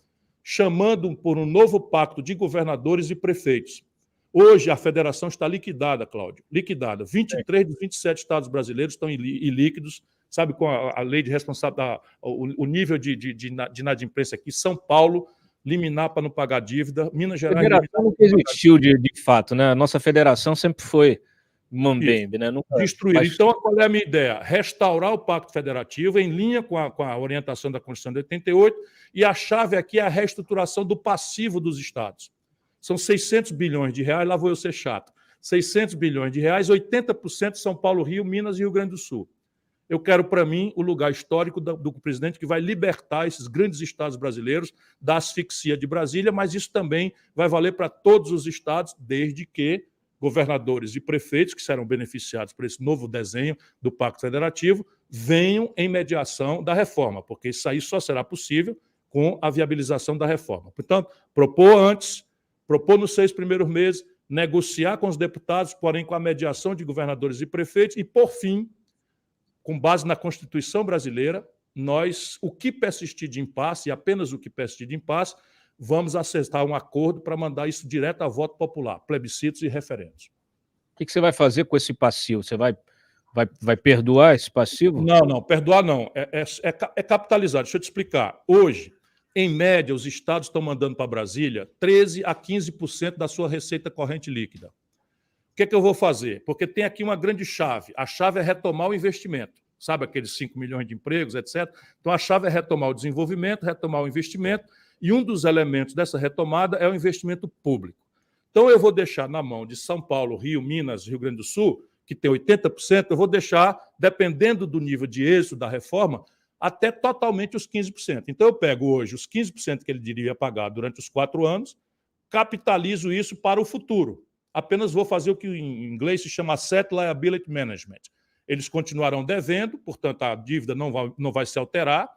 chamando por um novo pacto de governadores e prefeitos. Hoje, a federação está liquidada, Cláudio, liquidada. 23 dos 27 estados brasileiros estão ilíquidos, sabe, com a lei de responsabilidade, o nível de inadimplência aqui, São Paulo, liminar para não pagar dívida, Minas Gerais... A federação nunca existiu de fato, né? A nossa federação sempre foi mambembe, né? Nunca destruir. Mas... Então, qual é a minha ideia? Restaurar o Pacto Federativo em linha com a orientação da Constituição de 88, e a chave aqui é a reestruturação do passivo dos estados. São 600 bilhões de reais, lá vou eu ser chato. 600 bilhões de reais, 80% São Paulo, Rio, Minas e Rio Grande do Sul. Eu quero, para mim, o lugar histórico do presidente que vai libertar esses grandes estados brasileiros da asfixia de Brasília, mas isso também vai valer para todos os estados, desde que governadores e prefeitos, que serão beneficiados por esse novo desenho do Pacto Federativo, venham em mediação da reforma, porque isso aí só será possível com a viabilização da reforma. Portanto, propor antes, propor nos 6 primeiros meses, negociar com os deputados, porém com a mediação de governadores e prefeitos, e, por fim, com base na Constituição brasileira, nós, o que persistir de impasse, e apenas o que persistir de impasse, vamos acertar um acordo para mandar isso direto a voto popular, plebiscitos e referendos. O que você vai fazer com esse passivo? Você vai perdoar esse passivo? Não, perdoar não. É capitalizar. Deixa eu te explicar. Hoje, em média, os estados estão mandando para Brasília 13% a 15% da sua receita corrente líquida. O que eu vou fazer? Porque tem aqui uma grande chave. A chave é retomar o investimento. Sabe aqueles 5 milhões de empregos, etc. Então, a chave é retomar o desenvolvimento, retomar o investimento, e um dos elementos dessa retomada é o investimento público. Então, eu vou deixar na mão de São Paulo, Rio, Minas, Rio Grande do Sul, que tem 80%, eu vou deixar, dependendo do nível de êxito da reforma, até totalmente os 15%. Então, eu pego hoje os 15% que ele diria pagar durante os 4 anos, capitalizo isso para o futuro. Apenas vou fazer o que em inglês se chama Asset Liability Management. Eles continuarão devendo, portanto, a dívida não vai se alterar,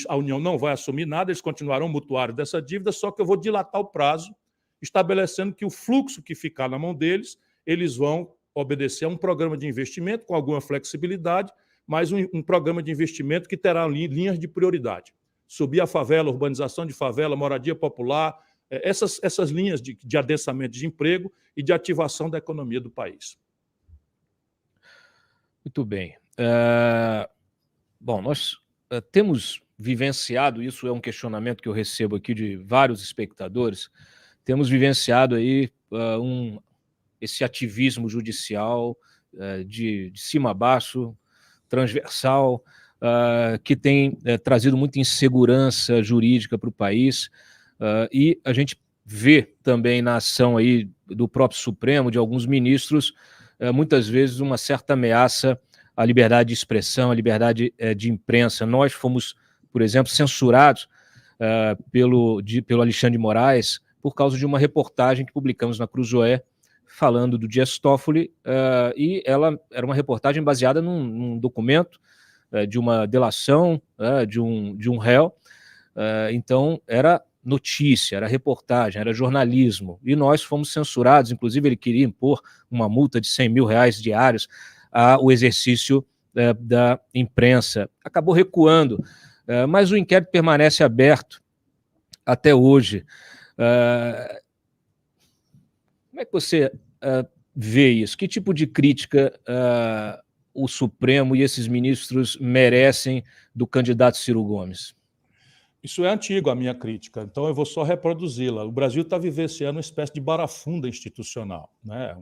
a União não vai assumir nada, eles continuarão mutuários dessa dívida, só que eu vou dilatar o prazo, estabelecendo que o fluxo que ficar na mão deles, eles vão obedecer a um programa de investimento com alguma flexibilidade, mas um programa de investimento que terá linhas de prioridade. Subir a favela, urbanização de favela, moradia popular, essas linhas de adensamento de emprego e de ativação da economia do país. Muito bem. Bom, nós temos vivenciado, isso é um questionamento que eu recebo aqui de vários espectadores, temos vivenciado aí esse ativismo judicial de cima a baixo, transversal, que tem trazido muita insegurança jurídica para o país, e a gente vê também na ação aí do próprio Supremo, de alguns ministros, muitas vezes uma certa ameaça à liberdade de expressão, à liberdade de imprensa. Nós fomos, por exemplo, censurados pelo Alexandre de Moraes por causa de uma reportagem que publicamos na Cruzoé, falando do Dias Toffoli, e ela era uma reportagem baseada num documento de uma delação de um réu. Então, era notícia, era reportagem, era jornalismo, e nós fomos censurados. Inclusive, ele queria impor uma multa de R$100 mil diários ao exercício da imprensa. Acabou recuando, mas o inquérito permanece aberto até hoje. Como é que você vê isso? Que tipo de crítica o Supremo e esses ministros merecem do candidato Ciro Gomes? Isso é antigo, a minha crítica, então eu vou só reproduzi-la. O Brasil está vivenciando uma espécie de barafunda institucional, né?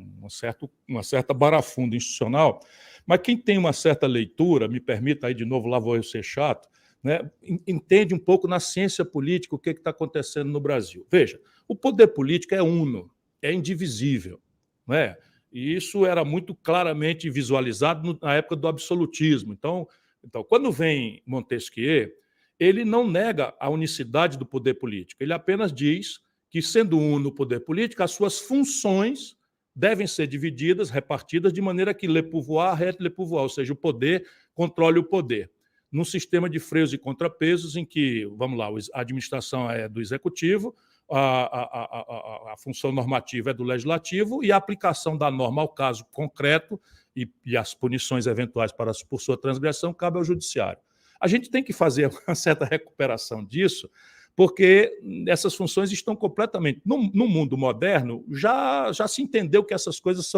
uma certa barafunda institucional, mas quem tem uma certa leitura, me permita aí de novo, lá vou eu ser chato, né? Entende um pouco na ciência política o que está acontecendo no Brasil. Veja, o poder político é uno, é indivisível, né? E isso era muito claramente visualizado na época do absolutismo. Então quando vem Montesquieu, ele não nega a unicidade do poder político, ele apenas diz que, sendo uno o poder político, as suas funções devem ser divididas, repartidas, de maneira que le pouvoir reste le pouvoir, ou seja, o poder controle o poder, num sistema de freios e contrapesos em que, vamos lá, a administração é do executivo, a função normativa é do legislativo e a aplicação da norma ao caso concreto e as punições eventuais por sua transgressão cabe ao judiciário. A gente tem que fazer uma certa recuperação disso, porque essas funções estão completamente... No mundo moderno, já se entendeu que essas coisas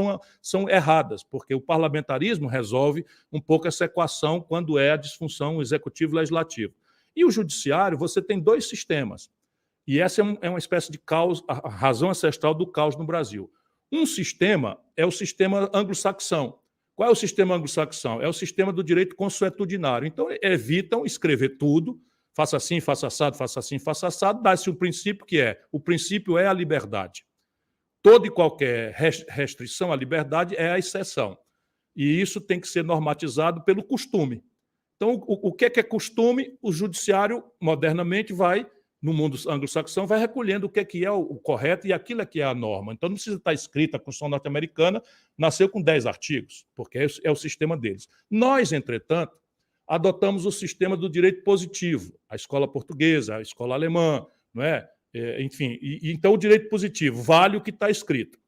são erradas, porque o parlamentarismo resolve um pouco essa equação quando é a disfunção executivo-legislativo. E o judiciário, você tem dois sistemas. E essa é uma espécie de caos, a razão ancestral do caos no Brasil. Um sistema é o sistema anglo-saxão. Qual é o sistema anglo-saxão? É o sistema do direito consuetudinário. Então, evitam escrever tudo, faça assim, faça assado, faça assim, faça assado, dá-se um princípio que o princípio é a liberdade. Toda e qualquer restrição à liberdade é a exceção. E isso tem que ser normatizado pelo costume. Então, o que é costume? O judiciário, modernamente, vai, no mundo anglo-saxão, vai recolhendo o que é o correto e aquilo é que é a norma. Então, não precisa estar escrita, a Constituição norte-americana nasceu com 10 artigos, porque é o sistema deles. Nós, entretanto, adotamos o sistema do direito positivo, a escola portuguesa, a escola alemã, não é? Enfim, então o direito positivo vale o que está escrito.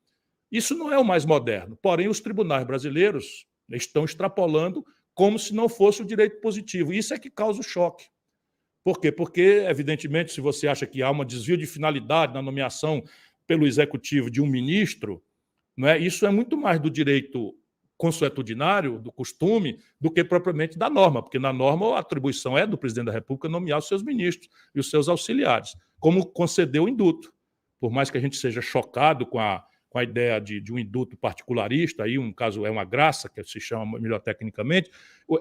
Isso não é o mais moderno, porém os tribunais brasileiros estão extrapolando como se não fosse o direito positivo. Isso é que causa o choque. Por quê? Porque, evidentemente, se você acha que há um desvio de finalidade na nomeação pelo executivo de um ministro, não é? Isso é muito mais do direito consuetudinário, do costume, do que propriamente da norma, porque na norma a atribuição é do presidente da República nomear os seus ministros e os seus auxiliares, como concedeu o induto. Por mais que a gente seja chocado com a ideia de um induto particularista, aí um caso é uma graça, que se chama melhor tecnicamente,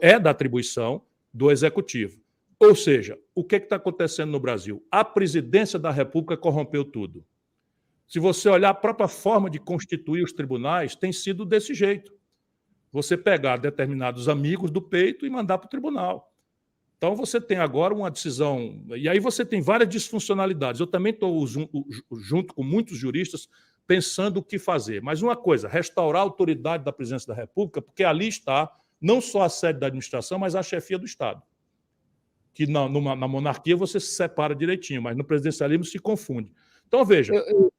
é da atribuição do executivo. Ou seja, o que está acontecendo no Brasil? A presidência da República corrompeu tudo. Se você olhar a própria forma de constituir os tribunais, tem sido desse jeito. Você pegar determinados amigos do peito e mandar para o tribunal. Então, você tem agora uma decisão... E aí você tem várias disfuncionalidades. Eu também estou junto com muitos juristas pensando o que fazer. Mas uma coisa, restaurar a autoridade da presidência da República, porque ali está não só a sede da administração, mas a chefia do Estado. Que na monarquia você se separa direitinho, mas no presidencialismo se confunde. Então, veja,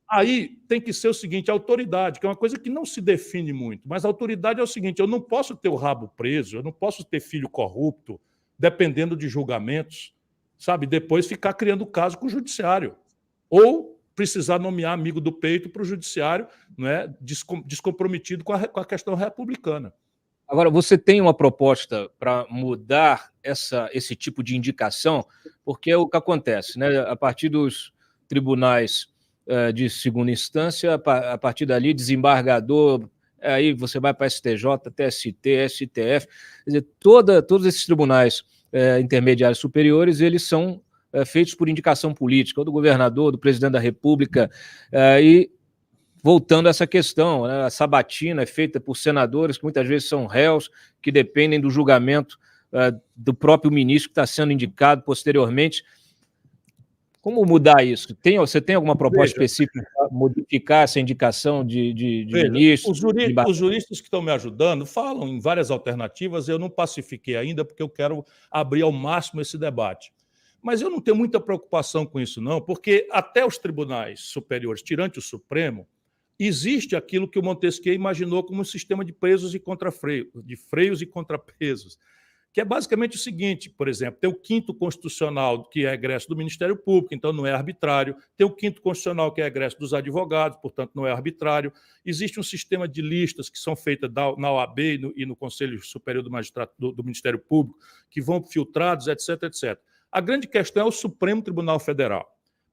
aí tem que ser o seguinte, a autoridade, que é uma coisa que não se define muito, mas a autoridade é o seguinte, eu não posso ter o rabo preso, eu não posso ter filho corrupto, dependendo de julgamentos, sabe? Depois ficar criando caso com o judiciário. Ou precisar nomear amigo do peito para o judiciário, não é? Descomprometido com a questão republicana. Agora, você tem uma proposta para mudar esse tipo de indicação? Porque é o que acontece, né? A partir dos tribunais de segunda instância, a partir dali, desembargador, aí você vai para STJ, TST, STF, quer dizer, todos esses tribunais intermediários superiores, eles são feitos por indicação política, ou do governador, do presidente da República, e voltando a essa questão, né, a sabatina é feita por senadores que muitas vezes são réus, que dependem do julgamento do próprio ministro que está sendo indicado posteriormente. Como mudar isso? Você tem alguma proposta específica para modificar essa indicação de ministro? Os juristas que estão me ajudando falam em várias alternativas, eu não pacifiquei ainda, porque eu quero abrir ao máximo esse debate. Mas eu não tenho muita preocupação com isso, não, porque até os tribunais superiores, tirante o Supremo, existe aquilo que o Montesquieu imaginou como um sistema de presos e contrafreios, de freios e contrapesos, que é basicamente o seguinte, por exemplo, tem o 5º Constitucional, que é egresso do Ministério Público, então não é arbitrário, tem o 5º Constitucional, que é egresso dos advogados, portanto não é arbitrário, existe um sistema de listas que são feitas na OAB e no Conselho Superior do Ministério Público, que vão filtrados, etc, etc. A grande questão é o Supremo Tribunal Federal.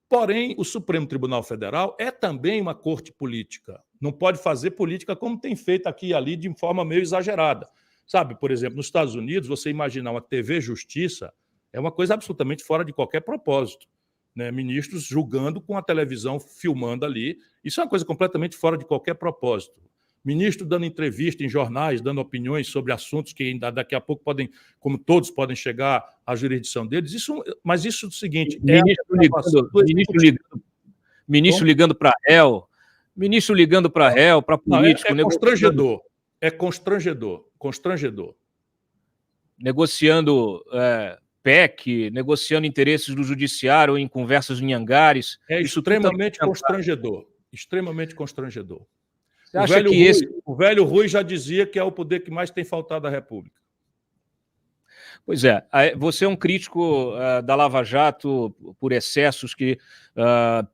Porém, o Supremo Tribunal Federal é também uma corte política. Não pode fazer política como tem feito aqui e ali de forma meio exagerada. Sabe, por exemplo, nos Estados Unidos, você imaginar uma TV Justiça é uma coisa absolutamente fora de qualquer propósito. Né? Ministros julgando com a televisão filmando ali. Isso é uma coisa completamente fora de qualquer propósito. Ministro dando entrevista em jornais, dando opiniões sobre assuntos que ainda daqui a pouco podem, como todos, podem chegar à jurisdição deles. Mas isso é o seguinte... Ministro ligando para réu, para político... É constrangedor. É constrangedor. Negociando PEC, negociando interesses do judiciário em conversas em hangares. É extremamente constrangedor. Extremamente constrangedor. Você acha que o velho Rui já dizia que é o poder que mais tem faltado à República. Pois é, você é um crítico da Lava Jato por excessos que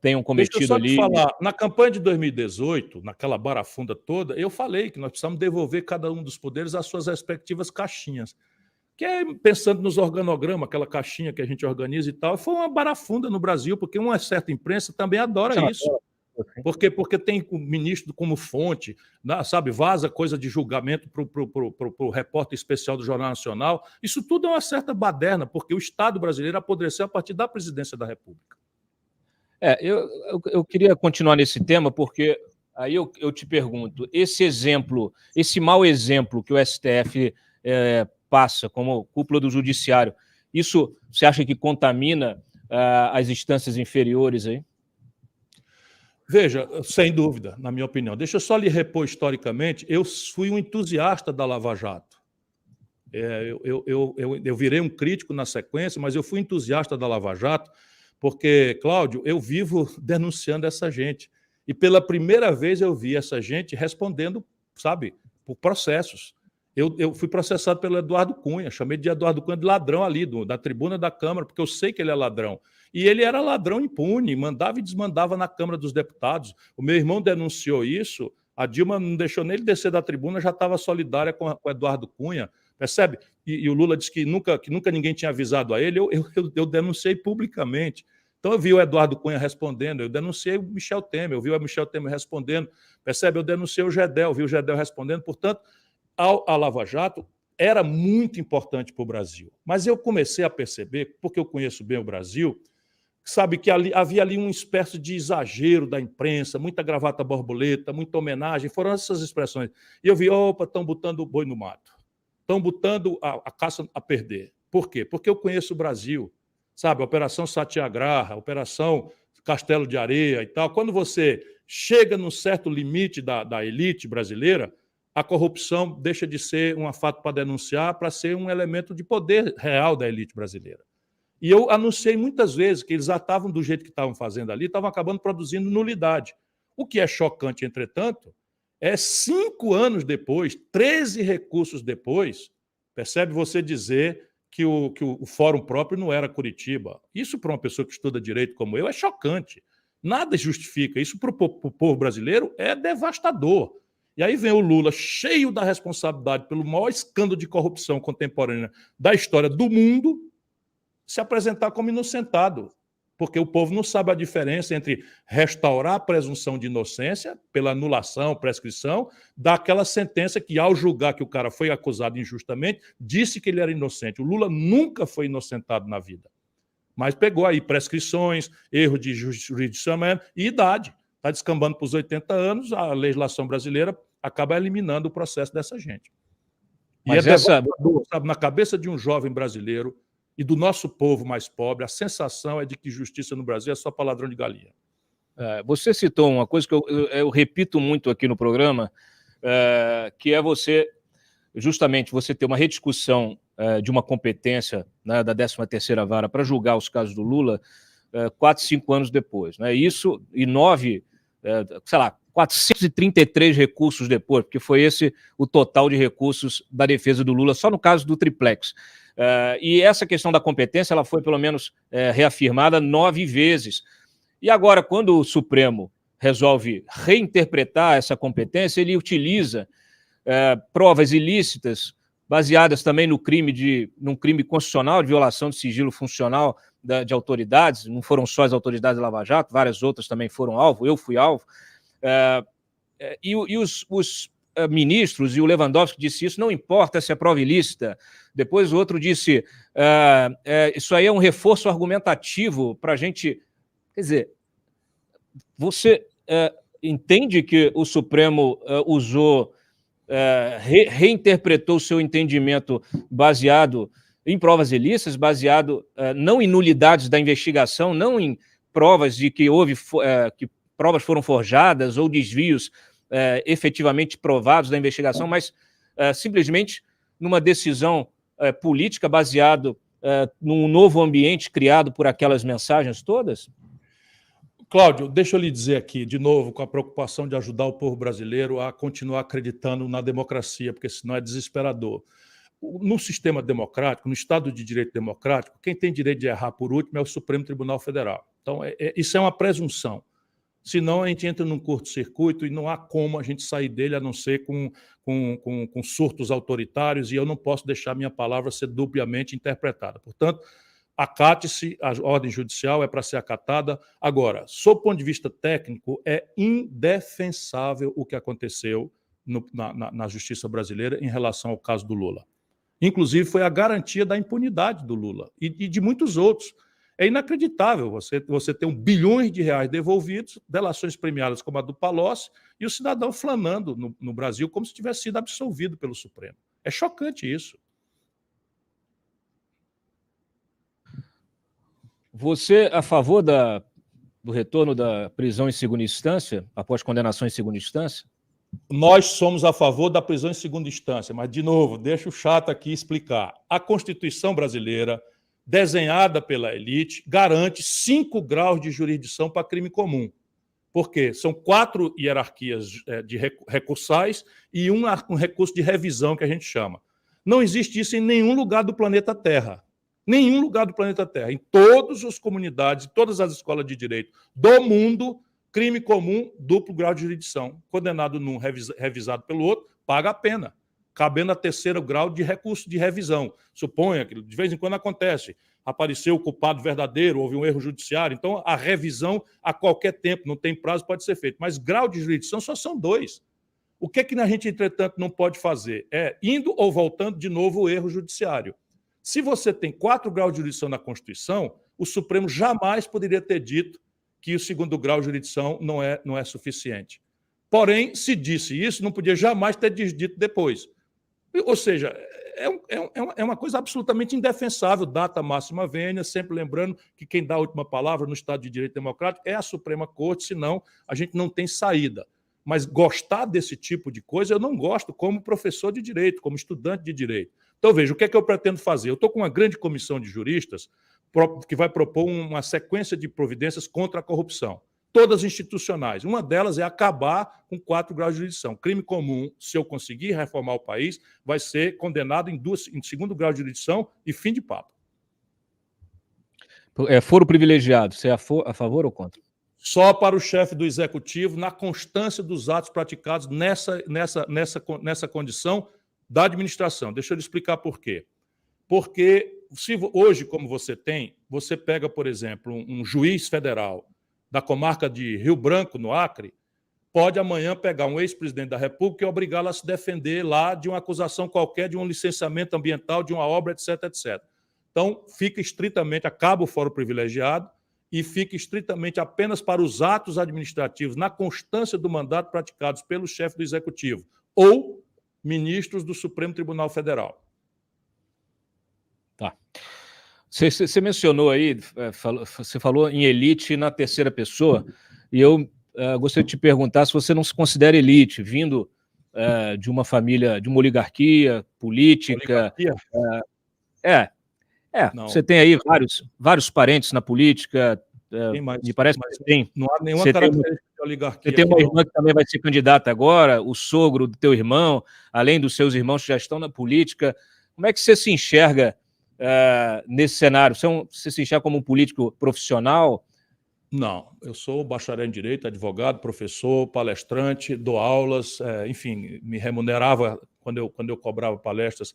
tenham Deixa eu cometido só te ali. falar, na campanha de 2018, naquela barafunda toda, eu falei que nós precisamos devolver cada um dos poderes às suas respectivas caixinhas. Que é pensando nos organogramas, aquela caixinha que a gente organiza e tal, foi uma barafunda no Brasil, porque uma certa imprensa também adora isso. Porque tem o ministro como fonte, sabe, vaza coisa de julgamento para o repórter especial do Jornal Nacional. Isso tudo é uma certa baderna, porque o Estado brasileiro apodreceu a partir da presidência da República. Eu queria continuar nesse tema, porque aí eu te pergunto, esse exemplo, esse mau exemplo que o STF passa como cúpula do judiciário, isso você acha que contamina as instâncias inferiores aí? Veja, sem dúvida, na minha opinião. Deixa eu só lhe repor historicamente, eu fui um entusiasta da Lava Jato. Eu virei um crítico na sequência, mas eu fui entusiasta da Lava Jato, porque, Cláudio, eu vivo denunciando essa gente. E pela primeira vez eu vi essa gente respondendo, sabe, por processos. Eu fui processado pelo Eduardo Cunha, chamei de Eduardo Cunha de ladrão ali, da tribuna da Câmara, porque eu sei que ele é ladrão. E ele era ladrão impune, mandava e desmandava na Câmara dos Deputados. O meu irmão denunciou isso, a Dilma não deixou nem ele descer da tribuna, já estava solidária com o Eduardo Cunha, percebe? E o Lula disse que nunca ninguém tinha avisado a ele, eu denunciei publicamente. Então eu vi o Eduardo Cunha respondendo, eu denunciei o Michel Temer, eu vi o Michel Temer respondendo, percebe? Eu denunciei o Gedel, vi o Gedel respondendo, portanto, a Lava Jato era muito importante para o Brasil. Mas eu comecei a perceber, porque eu conheço bem o Brasil, sabe, que havia ali uma espécie de exagero da imprensa, muita gravata borboleta, muita homenagem, foram essas expressões. E eu vi, opa, estão botando o boi no mato, estão botando a caça a perder. Por quê? Porque eu conheço o Brasil, sabe, a Operação Satyagraha, a Operação Castelo de Areia e tal. Quando você chega num certo limite da elite brasileira, a corrupção deixa de ser um fato para denunciar para ser um elemento de poder real da elite brasileira. E eu anunciei muitas vezes que eles já estavam do jeito que estavam fazendo ali, estavam acabando produzindo nulidade. O que é chocante, entretanto, é 5 anos depois, 13 recursos depois, percebe, você dizer que o fórum próprio não era Curitiba. Isso, para uma pessoa que estuda direito como eu, é chocante. Nada justifica. Isso, para o povo brasileiro, é devastador. E aí vem o Lula, cheio da responsabilidade pelo maior escândalo de corrupção contemporânea da história do mundo, se apresentar como inocentado, porque o povo não sabe a diferença entre restaurar a presunção de inocência pela anulação, prescrição, daquela sentença que, ao julgar que o cara foi acusado injustamente, disse que ele era inocente. O Lula nunca foi inocentado na vida, mas pegou aí prescrições, erro de jurisdicionamento e idade. Está descambando para os 80 anos, a legislação brasileira acaba eliminando o processo dessa gente. Mas sabe, na cabeça de um jovem brasileiro e do nosso povo mais pobre, a sensação é de que justiça no Brasil é só para ladrão de galinha. Você citou uma coisa que eu repito muito aqui no programa, que é justamente você ter uma rediscussão de uma competência, né, da 13ª Vara para julgar os casos do Lula 4, 5 anos depois. Né? Isso, e 433 recursos depois, porque foi esse o total de recursos da defesa do Lula, só no caso do triplex. E essa questão da competência ela foi, pelo menos, reafirmada 9 vezes. E agora, quando o Supremo resolve reinterpretar essa competência, ele utiliza provas ilícitas, baseadas também num crime constitucional de violação de sigilo funcional de autoridades, não foram só as autoridades da Lava Jato, várias outras também foram alvo, eu fui alvo. E os ministros, e o Lewandowski disse isso, não importa se é prova ilícita. Depois o outro disse, isso aí é um reforço argumentativo para a gente... Quer dizer, você entende que o Supremo reinterpretou o seu entendimento baseado em provas ilícitas, baseado não em nulidades da investigação, não em provas de que que provas foram forjadas ou desvios efetivamente provados da investigação, mas simplesmente numa decisão política baseado num novo ambiente criado por aquelas mensagens todas? Cláudio, deixa eu lhe dizer aqui, de novo, com a preocupação de ajudar o povo brasileiro a continuar acreditando na democracia, porque senão é desesperador. no sistema democrático, no Estado de Direito democrático, quem tem direito de errar por último é o Supremo Tribunal Federal. Então, isso é uma presunção. Senão, a gente entra num curto-circuito e não há como a gente sair dele, a não ser com surtos autoritários, e eu não posso deixar minha palavra ser duplamente interpretada. Portanto, acate-se, a ordem judicial é para ser acatada. Agora, sob o ponto de vista técnico, é indefensável o que aconteceu na justiça brasileira em relação ao caso do Lula. Inclusive, foi a garantia da impunidade do Lula e de muitos outros. É inacreditável você ter bilhões de reais devolvidos, delações premiadas como a do Palocci, e o cidadão flanando no Brasil como se tivesse sido absolvido pelo Supremo. É chocante isso. Você é a favor do retorno da prisão em segunda instância, após condenação em segunda instância? Nós somos a favor da prisão em segunda instância, mas, de novo, deixa o chato aqui explicar. A Constituição brasileira, desenhada pela elite, garante 5 graus de jurisdição para crime comum. Por quê? São 4 hierarquias de recursais e um recurso de revisão, que a gente chama. Não existe isso em nenhum lugar do planeta Terra. Nenhum lugar do planeta Terra. Em todas as comunidades, todas as escolas de direito do mundo, crime comum, duplo grau de jurisdição. Condenado num, revisado pelo outro, paga a pena, cabendo a 3º grau de recurso de revisão. Suponha que de vez em quando acontece, apareceu o culpado verdadeiro, houve um erro judiciário, então a revisão a qualquer tempo, não tem prazo, pode ser feito. Mas grau de jurisdição só são 2. O que a gente, entretanto, não pode fazer? É indo ou voltando de novo o erro judiciário. Se você tem 4 graus de jurisdição na Constituição, o Supremo jamais poderia ter dito que o 2º grau de jurisdição não é suficiente. Porém, se disse isso, não podia jamais ter dito depois. Ou seja, é uma coisa absolutamente indefensável, data máxima vênia, sempre lembrando que quem dá a última palavra no Estado de Direito Democrático é a Suprema Corte, senão a gente não tem saída. Mas gostar desse tipo de coisa eu não gosto como professor de direito, como estudante de direito. Então, veja, o que é que eu pretendo fazer? Eu estou com uma grande comissão de juristas que vai propor uma sequência de providências contra a corrupção, todas institucionais. Uma delas é acabar com 4 graus de jurisdição. Crime comum, se eu conseguir reformar o país, vai ser condenado em 2º grau de jurisdição e fim de papo. Foro privilegiado, você é a favor ou contra? Só para o chefe do executivo, na constância dos atos praticados nessa condição da administração. Deixa eu lhe explicar por quê. Porque se hoje, como você pega, por exemplo, um juiz federal da comarca de Rio Branco, no Acre, pode amanhã pegar um ex-presidente da República e obrigá-lo a se defender lá de uma acusação qualquer, de um licenciamento ambiental, de uma obra, etc, etc. Então, acaba o fórum privilegiado e fica estritamente apenas para os atos administrativos, na constância do mandato praticados pelo chefe do Executivo ou ministros do Supremo Tribunal Federal. Tá. Você mencionou aí, você falou em elite na 3ª pessoa, e eu gostaria de te perguntar se você não se considera elite, vindo de uma família, de uma oligarquia política. Você tem aí vários parentes na política, me parece que você tem. Não há nenhuma característica de oligarquia. Você tem uma irmã que também vai ser candidata agora, o sogro do teu irmão, além dos seus irmãos que já estão na política. Como é que você se enxerga nesse cenário? Você se enxerga como um político profissional? Não, eu sou bacharel em Direito, advogado, professor, palestrante, dou aulas, enfim, me remunerava quando eu cobrava palestras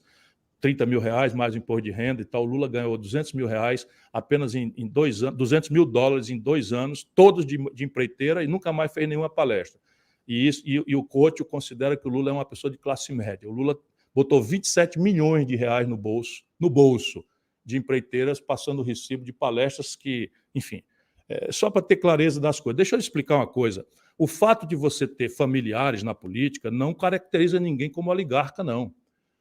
30 mil reais, mais imposto de renda e tal. O Lula ganhou 200 mil reais apenas em 2 anos, 200 mil dólares em 2 anos, todos de empreiteira, e nunca mais fez nenhuma palestra. E o Couto considera que o Lula é uma pessoa de classe média. O Lula botou 27 milhões de reais no bolso de empreiteiras, passando o recibo de palestras que, enfim, só para ter clareza das coisas. Deixa eu explicar uma coisa. O fato de você ter familiares na política não caracteriza ninguém como oligarca, não.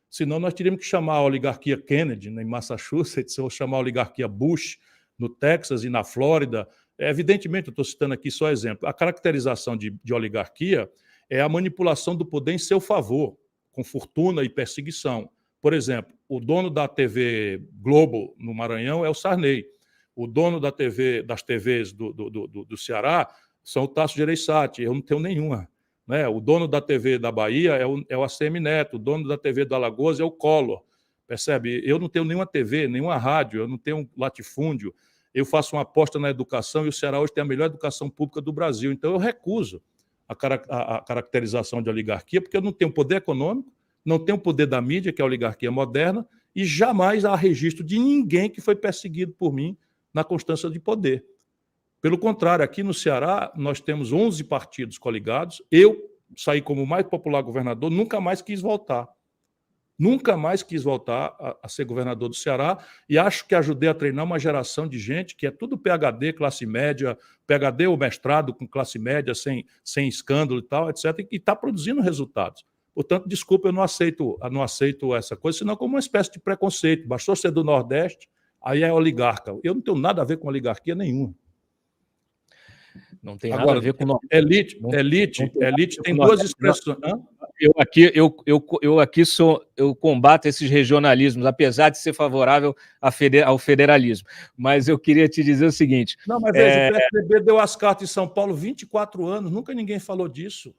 Senão nós teríamos que chamar a oligarquia Kennedy, em Massachusetts, ou chamar a oligarquia Bush, no Texas e na Flórida. Evidentemente, eu estou citando aqui só exemplo. A caracterização de oligarquia é a manipulação do poder em seu favor, com fortuna e perseguição. Por exemplo, o dono da TV Globo no Maranhão é o Sarney. O dono das TVs do Ceará são o Tasso Gereissati, eu não tenho nenhuma. Né? O dono da TV da Bahia é o ACM Neto, o dono da TV do Alagoas é o Collor. percebe? Eu não tenho nenhuma TV, nenhuma rádio, eu não tenho um latifúndio, eu faço uma aposta na educação e o Ceará hoje tem a melhor educação pública do Brasil. Então, eu recuso a caracterização de oligarquia, porque eu não tenho poder econômico, não tenho poder da mídia, que é a oligarquia moderna, e jamais há registro de ninguém que foi perseguido por mim na constância de poder. Pelo contrário, aqui no Ceará, nós temos 11 partidos coligados. Eu saí como o mais popular governador, nunca mais quis voltar. Nunca mais quis voltar a ser governador do Ceará e acho que ajudei a treinar uma geração de gente que é tudo PhD, classe média, PhD ou mestrado com classe média, sem escândalo e tal, etc., e está produzindo resultados. Portanto, desculpa, eu não aceito essa coisa, senão como uma espécie de preconceito. Bastou ser do Nordeste, aí é oligarca. Eu não tenho nada a ver com oligarquia nenhuma. Não tem nada a ver com elite. Elite tem duas expressões. Eu combato esses regionalismos, apesar de ser favorável ao federalismo. Mas eu queria te dizer o seguinte. Não, mas veja, o PSDB deu as cartas em São Paulo 24 anos, nunca ninguém falou disso.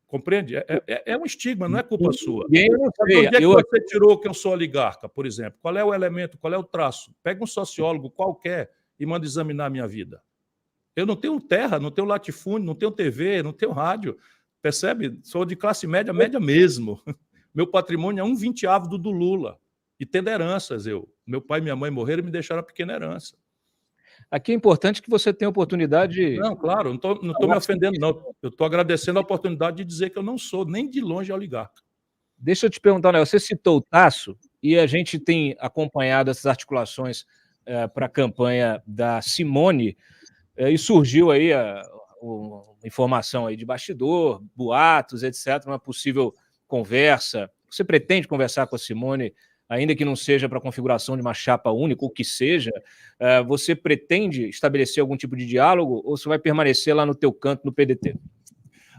Compreende? É um estigma, não é culpa sua. Onde é que você tirou que eu sou oligarca, por exemplo? Qual é o elemento, qual é o traço? Pega um sociólogo qualquer e manda examinar a minha vida. Eu não tenho terra, não tenho latifúndio, não tenho TV, não tenho rádio. Percebe? Sou de classe média, média mesmo. Meu patrimônio é 1/20 do Lula. E tendo heranças, meu pai e minha mãe morreram e me deixaram a pequena herança. Aqui é importante que você tenha oportunidade... Não, claro, não estou me ofendendo, não. Eu estou agradecendo a oportunidade de dizer que eu não sou nem de longe oligarca. Deixa eu te perguntar, você citou o Tasso, e a gente tem acompanhado essas articulações para a campanha da Simone, e surgiu aí uma informação aí de bastidor, boatos, etc., uma possível conversa. Você pretende conversar com a Simone, ainda que não seja para a configuração de uma chapa única, ou que seja? Você pretende estabelecer algum tipo de diálogo ou você vai permanecer lá no teu canto, no PDT?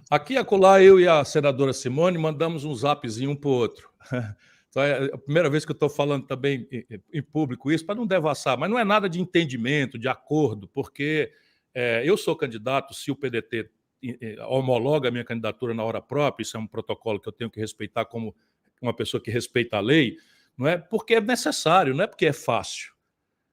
Aqui e acolá, eu e a senadora Simone mandamos um zapzinho um para o outro. Então, é a primeira vez que eu estou falando também em público isso, para não devassar, mas não é nada de entendimento, de acordo, porque eu sou candidato, se o PDT homologa a minha candidatura na hora própria, isso é um protocolo que eu tenho que respeitar como uma pessoa que respeita a lei, não é porque é necessário, não é porque é fácil.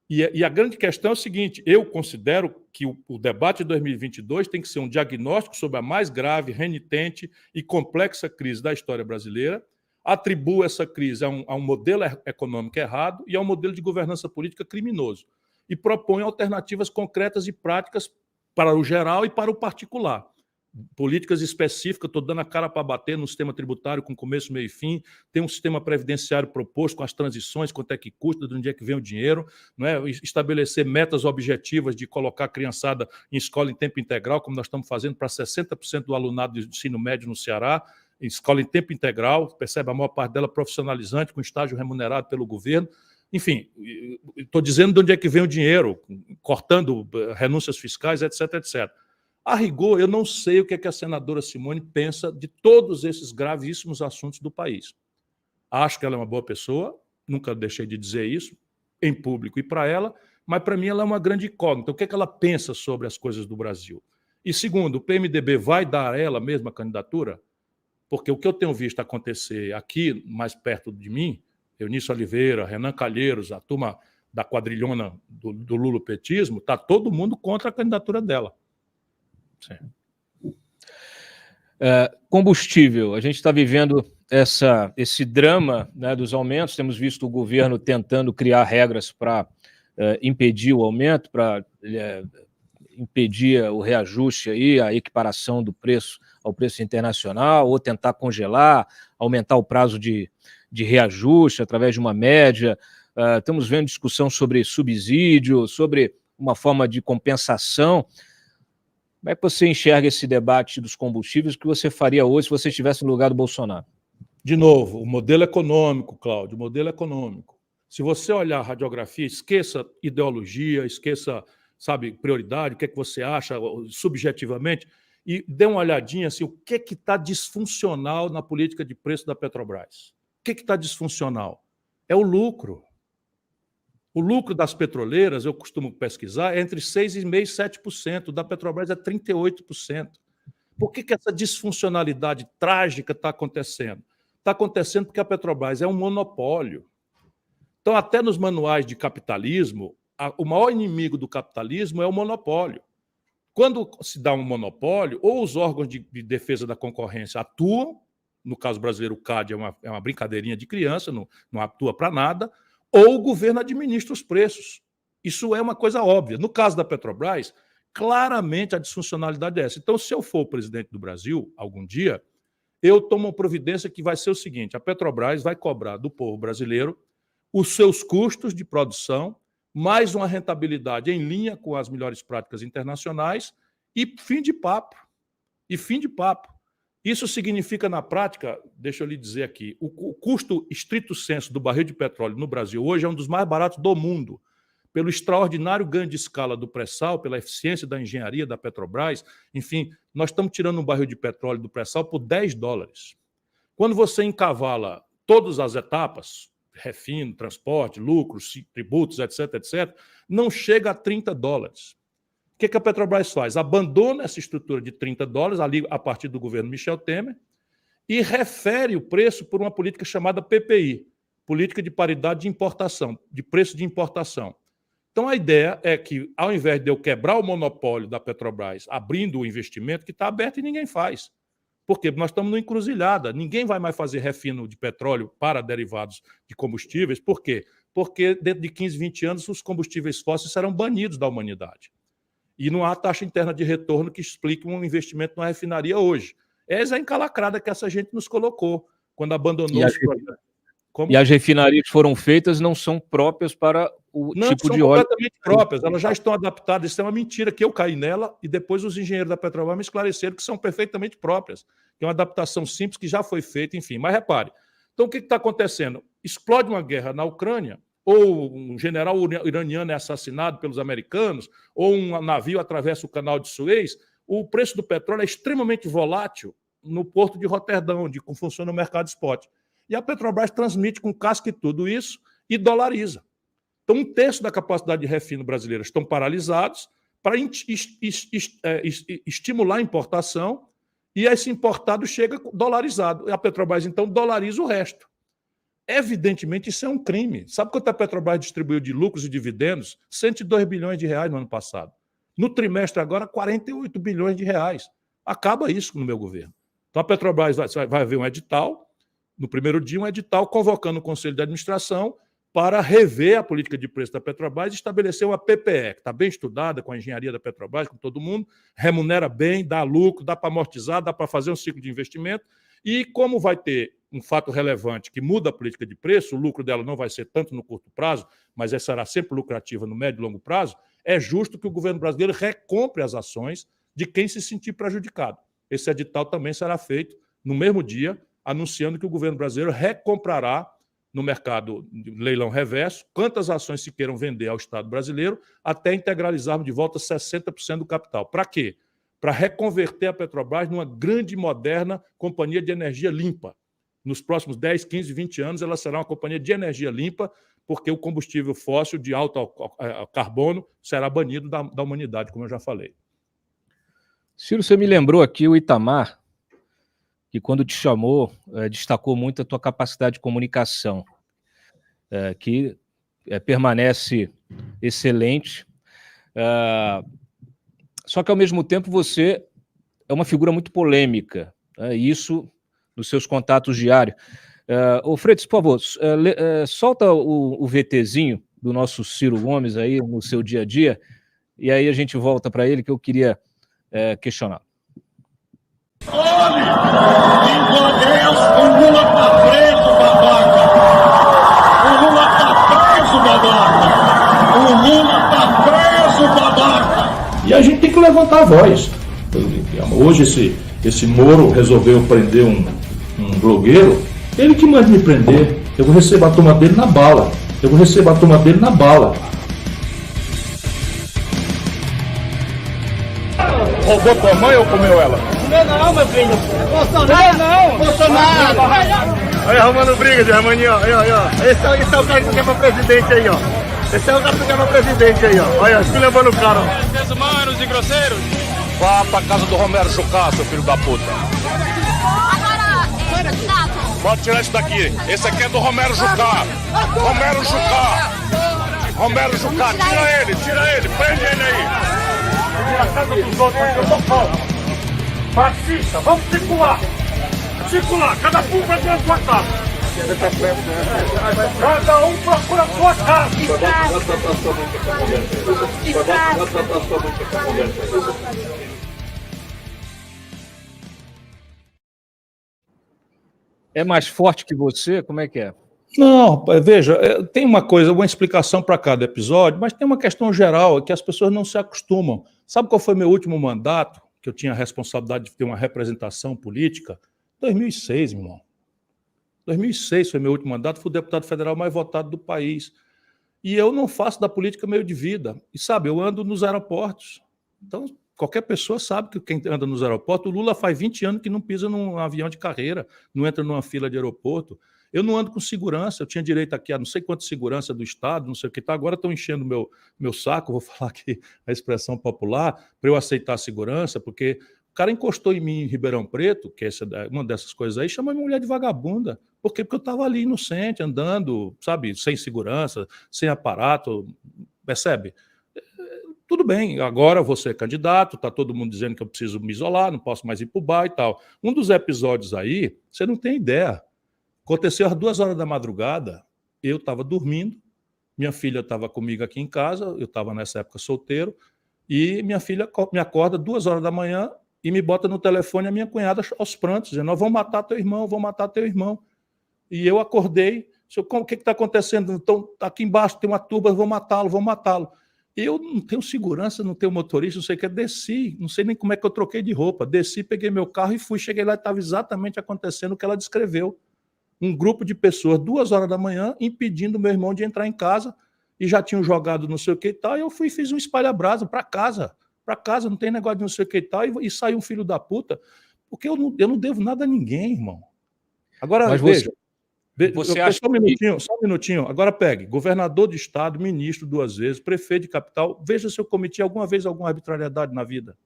E a grande questão é o seguinte, eu considero que o debate de 2022 tem que ser um diagnóstico sobre a mais grave, renitente e complexa crise da história brasileira, atribua essa crise a um modelo econômico errado e a um modelo de governança política criminoso, e propõe alternativas concretas e práticas para o geral e para o particular. Políticas específicas, estou dando a cara para bater no sistema tributário com começo, meio e fim, tem um sistema previdenciário proposto com as transições, quanto é que custa, de onde é que vem o dinheiro, não é? Estabelecer metas objetivas de colocar a criançada em escola em tempo integral, como nós estamos fazendo para 60% do alunado de ensino médio no Ceará, em escola em tempo integral, percebe, a maior parte dela profissionalizante, com estágio remunerado pelo governo. Enfim, estou dizendo de onde é que vem o dinheiro, cortando renúncias fiscais, etc, etc. A rigor, eu não sei o que a senadora Simone pensa de todos esses gravíssimos assuntos do país. Acho que ela é uma boa pessoa, nunca deixei de dizer isso, em público e para ela, mas para mim ela é uma grande incógnita. O que ela pensa sobre as coisas do Brasil? E segundo, o PMDB vai dar a ela mesma a candidatura? Porque o que eu tenho visto acontecer aqui, mais perto de mim, Eunício Oliveira, Renan Calheiros, a turma da quadrilhona do lulopetismo, está todo mundo contra a candidatura dela. Combustível, a gente está vivendo esse drama, né, dos aumentos, temos visto o governo tentando criar regras para impedir o aumento, para impedir o reajuste, aí, a equiparação do preço ao preço internacional, ou tentar congelar, aumentar o prazo de reajuste através de uma média. Estamos vendo discussão sobre subsídio, sobre uma forma de compensação. Como é que você enxerga esse debate dos combustíveis? O que você faria hoje se você estivesse no lugar do Bolsonaro? De novo, o modelo econômico, Cláudio, o modelo econômico. Se você olhar a radiografia, esqueça ideologia, esqueça, sabe, prioridade, o que é que você acha subjetivamente, e dê uma olhadinha assim, o que está disfuncional na política de preço da Petrobras. O que está disfuncional? É o lucro. O lucro das petroleiras, eu costumo pesquisar, é entre 6,5% e 7%, da Petrobras é 38%. Por que essa disfuncionalidade trágica está acontecendo? Está acontecendo porque a Petrobras é um monopólio. Então, até nos manuais de capitalismo, o maior inimigo do capitalismo é o monopólio. Quando se dá um monopólio, ou os órgãos de defesa da concorrência atuam, no caso brasileiro, o CAD é uma brincadeirinha de criança, não atua para nada, ou o governo administra os preços. Isso é uma coisa óbvia. No caso da Petrobras, claramente a disfuncionalidade é essa. Então, se eu for o presidente do Brasil, algum dia, eu tomo uma providência que vai ser o seguinte: a Petrobras vai cobrar do povo brasileiro os seus custos de produção, mais uma rentabilidade em linha com as melhores práticas internacionais e fim de papo. E fim de papo. Isso significa, na prática, deixa eu lhe dizer aqui, o custo estrito sensu do barril de petróleo no Brasil hoje é um dos mais baratos do mundo, pelo extraordinário ganho de escala do pré-sal, pela eficiência da engenharia da Petrobras. Enfim, nós estamos tirando um barril de petróleo do pré-sal por $10. Quando você encavala todas as etapas, refino, transporte, lucros, tributos, etc., etc., não chega a $30. O que a Petrobras faz? Abandona essa estrutura de $30, ali a partir do governo Michel Temer, e refere o preço por uma política chamada PPI, Política de Paridade de Importação, de preço de importação. Então, a ideia é que, ao invés de eu quebrar o monopólio da Petrobras, abrindo o investimento, que está aberto e ninguém faz. Porque nós estamos numa encruzilhada. Ninguém vai mais fazer refino de petróleo para derivados de combustíveis. Por quê? Porque dentro de 15, 20 anos os combustíveis fósseis serão banidos da humanidade. E não há taxa interna de retorno que explique um investimento numa refinaria hoje. Essa é a encalacrada que essa gente nos colocou quando abandonou os projetos. E as refinarias que foram feitas não são próprias para o tipo de óleo. Não, são completamente próprias. Elas já estão adaptadas. Isso é uma mentira que eu caí nela e depois os engenheiros da Petrobras me esclareceram que são perfeitamente próprias. Que é uma adaptação simples que já foi feita, enfim. Mas repare, então o que está acontecendo? Explode uma guerra na Ucrânia, ou um general iraniano é assassinado pelos americanos, ou um navio atravessa o canal de Suez, o preço do petróleo é extremamente volátil no porto de Roterdão, onde funciona o mercado spot. E a Petrobras transmite com casca e tudo isso e dolariza. Então, 1/3 da capacidade de refino brasileira estão paralisados para estimular a importação, e esse importado chega dolarizado. E a Petrobras, então, dolariza o resto. Evidentemente, isso é um crime. Sabe quanto a Petrobras distribuiu de lucros e dividendos? R$102 bilhões no ano passado. No trimestre agora, R$48 bilhões. Acaba isso no meu governo. Então, a Petrobras vai haver um edital, no primeiro dia, um edital convocando o Conselho de Administração para rever a política de preço da Petrobras e estabelecer uma PPE, que está bem estudada com a engenharia da Petrobras, com todo mundo, remunera bem, dá lucro, dá para amortizar, dá para fazer um ciclo de investimento. E como vai ter um fato relevante que muda a política de preço, o lucro dela não vai ser tanto no curto prazo, mas ela será sempre lucrativa no médio e longo prazo, é justo que o governo brasileiro recompre as ações de quem se sentir prejudicado. Esse edital também será feito no mesmo dia, anunciando que o governo brasileiro recomprará no mercado de leilão reverso quantas ações se queiram vender ao Estado brasileiro até integralizarmos de volta 60% do capital. Para quê? Para reconverter a Petrobras numa grande e moderna companhia de energia limpa. Nos próximos 10, 15, 20 anos, ela será uma companhia de energia limpa, porque o combustível fóssil de alto carbono será banido da humanidade, como eu já falei. Ciro, você me lembrou aqui o Itamar, que quando te chamou, destacou muito a tua capacidade de comunicação, que permanece excelente. Só que, ao mesmo tempo, você é uma figura muito polêmica, isso nos seus contatos diários. Ô, Freitas, por favor, solta o VTzinho do nosso Ciro Gomes aí no seu dia a dia, e aí a gente volta para ele, que eu queria questionar. Homem, Deus, o Lula tá preso, babaca! O Lula tá preso, babaca! O Lula tá preso, babaca! E a gente tem que levantar a voz. Hoje esse Moro resolveu prender um blogueiro, ele que manda me prender. Eu vou receber a turma dele na bala. Roubou tua mãe ou comeu ela? Não, meu filho. Bolsonaro não! Bolsonaro! Aí, arrumando briga de Ramaninho, ó. Esse é o cara que quer pra presidente aí, ó. Esse é o cara que quer pra presidente aí, ó. Olha, esculhambando o cara, ó. Desumanos e grosseiros. Vá pra casa do Romero Jucá, seu filho da puta. Agora, candidato, Pode tirar isso daqui. Esse aqui é do Romero Jucá. Romero Jucá. Romero Jucá, tira ele, prende ele aí. A casa dos outros aqui, eu tô fora. Fascista, vamos circular. Circular, cada um vai dentro da sua casa. Cada um procura a sua casa. É mais forte que você? Como é que é? Não, veja, tem uma coisa, uma explicação para cada episódio, mas tem uma questão geral que as pessoas não se acostumam. Sabe qual foi meu último mandato, que eu tinha a responsabilidade de ter uma representação política? 2006, meu irmão. 2006 foi meu último mandato, fui o deputado federal mais votado do país. E eu não faço da política meio de vida. E sabe, eu ando nos aeroportos. Então, qualquer pessoa sabe que quem anda nos aeroportos, o Lula faz 20 anos que não pisa num avião de carreira, não entra numa fila de aeroporto. Eu não ando com segurança, eu tinha direito aqui a não sei quanto segurança do Estado, não sei o que tá. Agora estão enchendo meu saco, vou falar aqui a expressão popular, para eu aceitar a segurança, porque o cara encostou em mim em Ribeirão Preto, que é uma dessas coisas aí, chama minha mulher de vagabunda. Por quê? Porque eu estava ali inocente, andando, sabe, sem segurança, sem aparato, percebe? Tudo bem, agora eu vou ser candidato, está todo mundo dizendo que eu preciso me isolar, não posso mais ir para o bar e tal. Um dos episódios aí, você não tem ideia. Aconteceu às 2 horas da madrugada, eu estava dormindo, minha filha estava comigo aqui em casa, eu estava nessa época solteiro, e minha filha me acorda 2 horas da manhã e me bota no telefone a minha cunhada aos prantos, dizendo, nós vamos matar teu irmão, vamos matar teu irmão. E eu acordei, o que está acontecendo? Então, aqui embaixo tem uma turba, vou matá-lo, vou matá-lo. Eu não tenho segurança, não tenho motorista, não sei o que, desci, não sei nem como é que eu troquei de roupa, desci, peguei meu carro e fui, cheguei lá e estava exatamente acontecendo o que ela descreveu. Um grupo de pessoas, 2 horas da manhã, impedindo meu irmão de entrar em casa, e já tinham jogado não sei o que e tal, e eu fui e fiz um espalha-brasa para casa, não tem negócio de não sei o que e tal, e saiu um filho da puta, porque eu não devo nada a ninguém, irmão. Agora, mas veja, você acha só um minutinho, agora pegue, governador de estado, ministro 2 vezes, prefeito de capital, veja se eu cometi alguma vez alguma arbitrariedade na vida.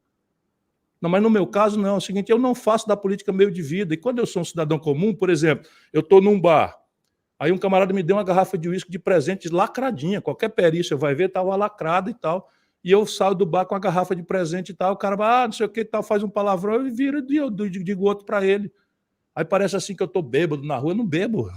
Não, mas no meu caso não, é o seguinte, eu não faço da política meio de vida, e quando eu sou um cidadão comum, por exemplo, eu estou num bar, aí um camarada me deu uma garrafa de uísque de presente lacradinha, qualquer perícia vai ver, estava lacrada e tal, e eu saio do bar com a garrafa de presente e tal, o cara vai, não sei o que e tal, faz um palavrão e vira e eu digo outro para ele. Aí parece assim que eu estou bêbado na rua, eu não bebo,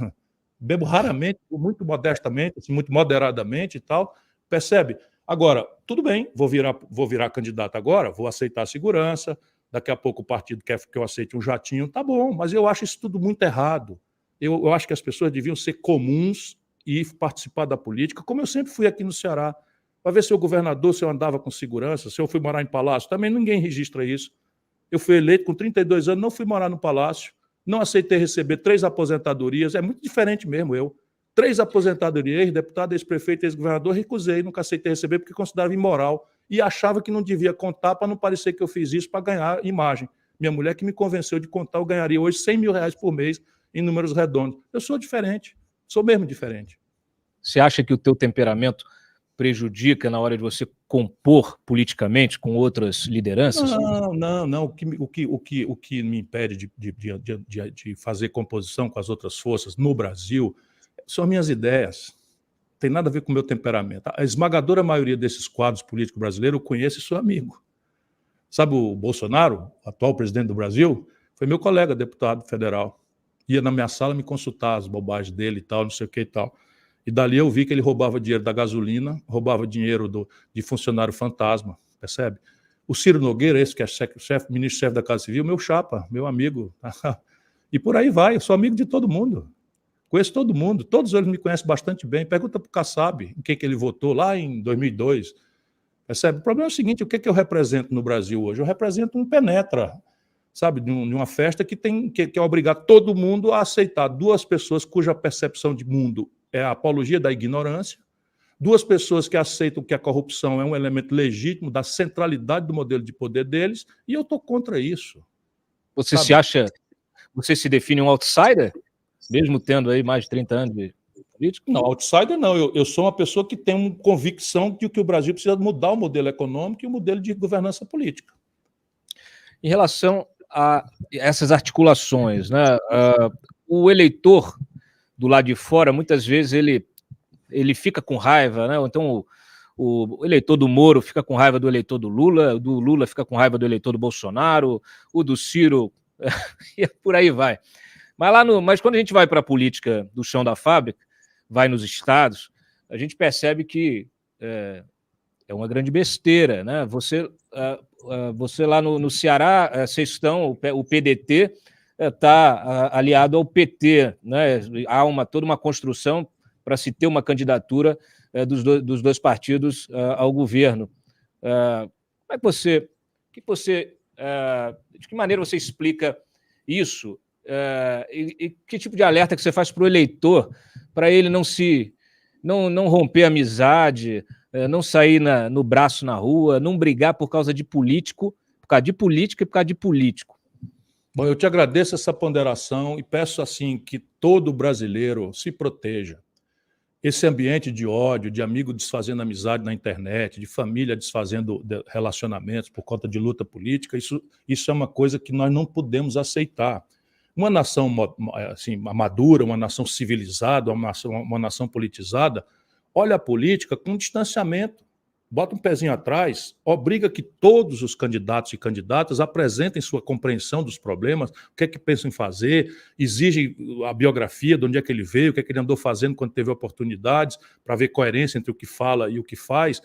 bebo raramente, muito modestamente, assim, muito moderadamente e tal, percebe? Agora, tudo bem, vou virar candidato agora, vou aceitar a segurança, daqui a pouco o partido quer que eu aceite um jatinho, tá bom, mas eu acho isso tudo muito errado. Eu acho que as pessoas deviam ser comuns e participar da política, como eu sempre fui aqui no Ceará, para ver se eu governador, se eu andava com segurança, se eu fui morar em palácio, também ninguém registra isso. Eu fui eleito com 32 anos, não fui morar no palácio, não aceitei receber 3 aposentadorias, é muito diferente mesmo eu. 3 aposentadorias, ex-deputado, ex-prefeito, ex-governador, recusei, nunca aceitei receber porque considerava imoral e achava que não devia contar para não parecer que eu fiz isso para ganhar imagem. Minha mulher que me convenceu de contar, eu ganharia hoje R$100 mil por mês em números redondos. Eu sou diferente, sou mesmo diferente. Você acha que o teu temperamento prejudica na hora de você compor politicamente com outras lideranças? Não. O que me impede de fazer composição com as outras forças no Brasil são as minhas ideias. Não tem nada a ver com o meu temperamento. A esmagadora maioria desses quadros políticos brasileiros eu conheço e sou amigo. Sabe o Bolsonaro, atual presidente do Brasil, foi meu colega, deputado federal. Ia na minha sala me consultar as bobagens dele e tal, não sei o que e tal. E dali eu vi que ele roubava dinheiro da gasolina, roubava dinheiro de funcionário fantasma, percebe? O Ciro Nogueira, esse que é ministro-chefe da Casa Civil, meu chapa, meu amigo. E por aí vai, eu sou amigo de todo mundo. Conheço todo mundo, todos eles me conhecem bastante bem. Pergunta para o Kassab em que ele votou lá em 2002. Percebe? O problema é o seguinte, o que eu represento no Brasil hoje? Eu represento um penetra, sabe, de uma festa que quer obrigar todo mundo a aceitar 2 pessoas cuja percepção de mundo é a apologia da ignorância, 2 pessoas que aceitam que a corrupção é um elemento legítimo da centralidade do modelo de poder deles, e eu estou contra isso. Você se define um outsider, mesmo tendo aí mais de 30 anos de política? Não, outsider não, eu sou uma pessoa que tem uma convicção de que o Brasil precisa mudar o modelo econômico e o modelo de governança política. Em relação a essas articulações, né? o eleitor do lado de fora, muitas vezes, ele fica com raiva, né? Então, o eleitor do Moro fica com raiva do eleitor do Lula fica com raiva do eleitor do Bolsonaro, o do Ciro, e por aí vai. Mas quando a gente vai para a política do chão da fábrica, vai nos estados, a gente percebe que é uma grande besteira, né? Você lá no Ceará, vocês estão, o PDT está aliado ao PT, né? Há toda uma construção para se ter uma candidatura dos dois partidos ao governo. De que maneira você explica isso? E que tipo de alerta que você faz para o eleitor, para ele não romper a amizade, não sair no braço na rua, não brigar por causa de político, por causa de política e por causa de político? Bom, eu te agradeço essa ponderação e peço assim que todo brasileiro se proteja. Esse ambiente de ódio, de amigo desfazendo amizade na internet, de família desfazendo relacionamentos por conta de luta política, isso é uma coisa que nós não podemos aceitar. Uma nação assim, madura, uma nação civilizada, uma nação politizada, olha a política com distanciamento, bota um pezinho atrás, obriga que todos os candidatos e candidatas apresentem sua compreensão dos problemas, o que é que pensam em fazer, exige a biografia, de onde é que ele veio, o que é que ele andou fazendo quando teve oportunidades, para ver coerência entre o que fala e o que faz,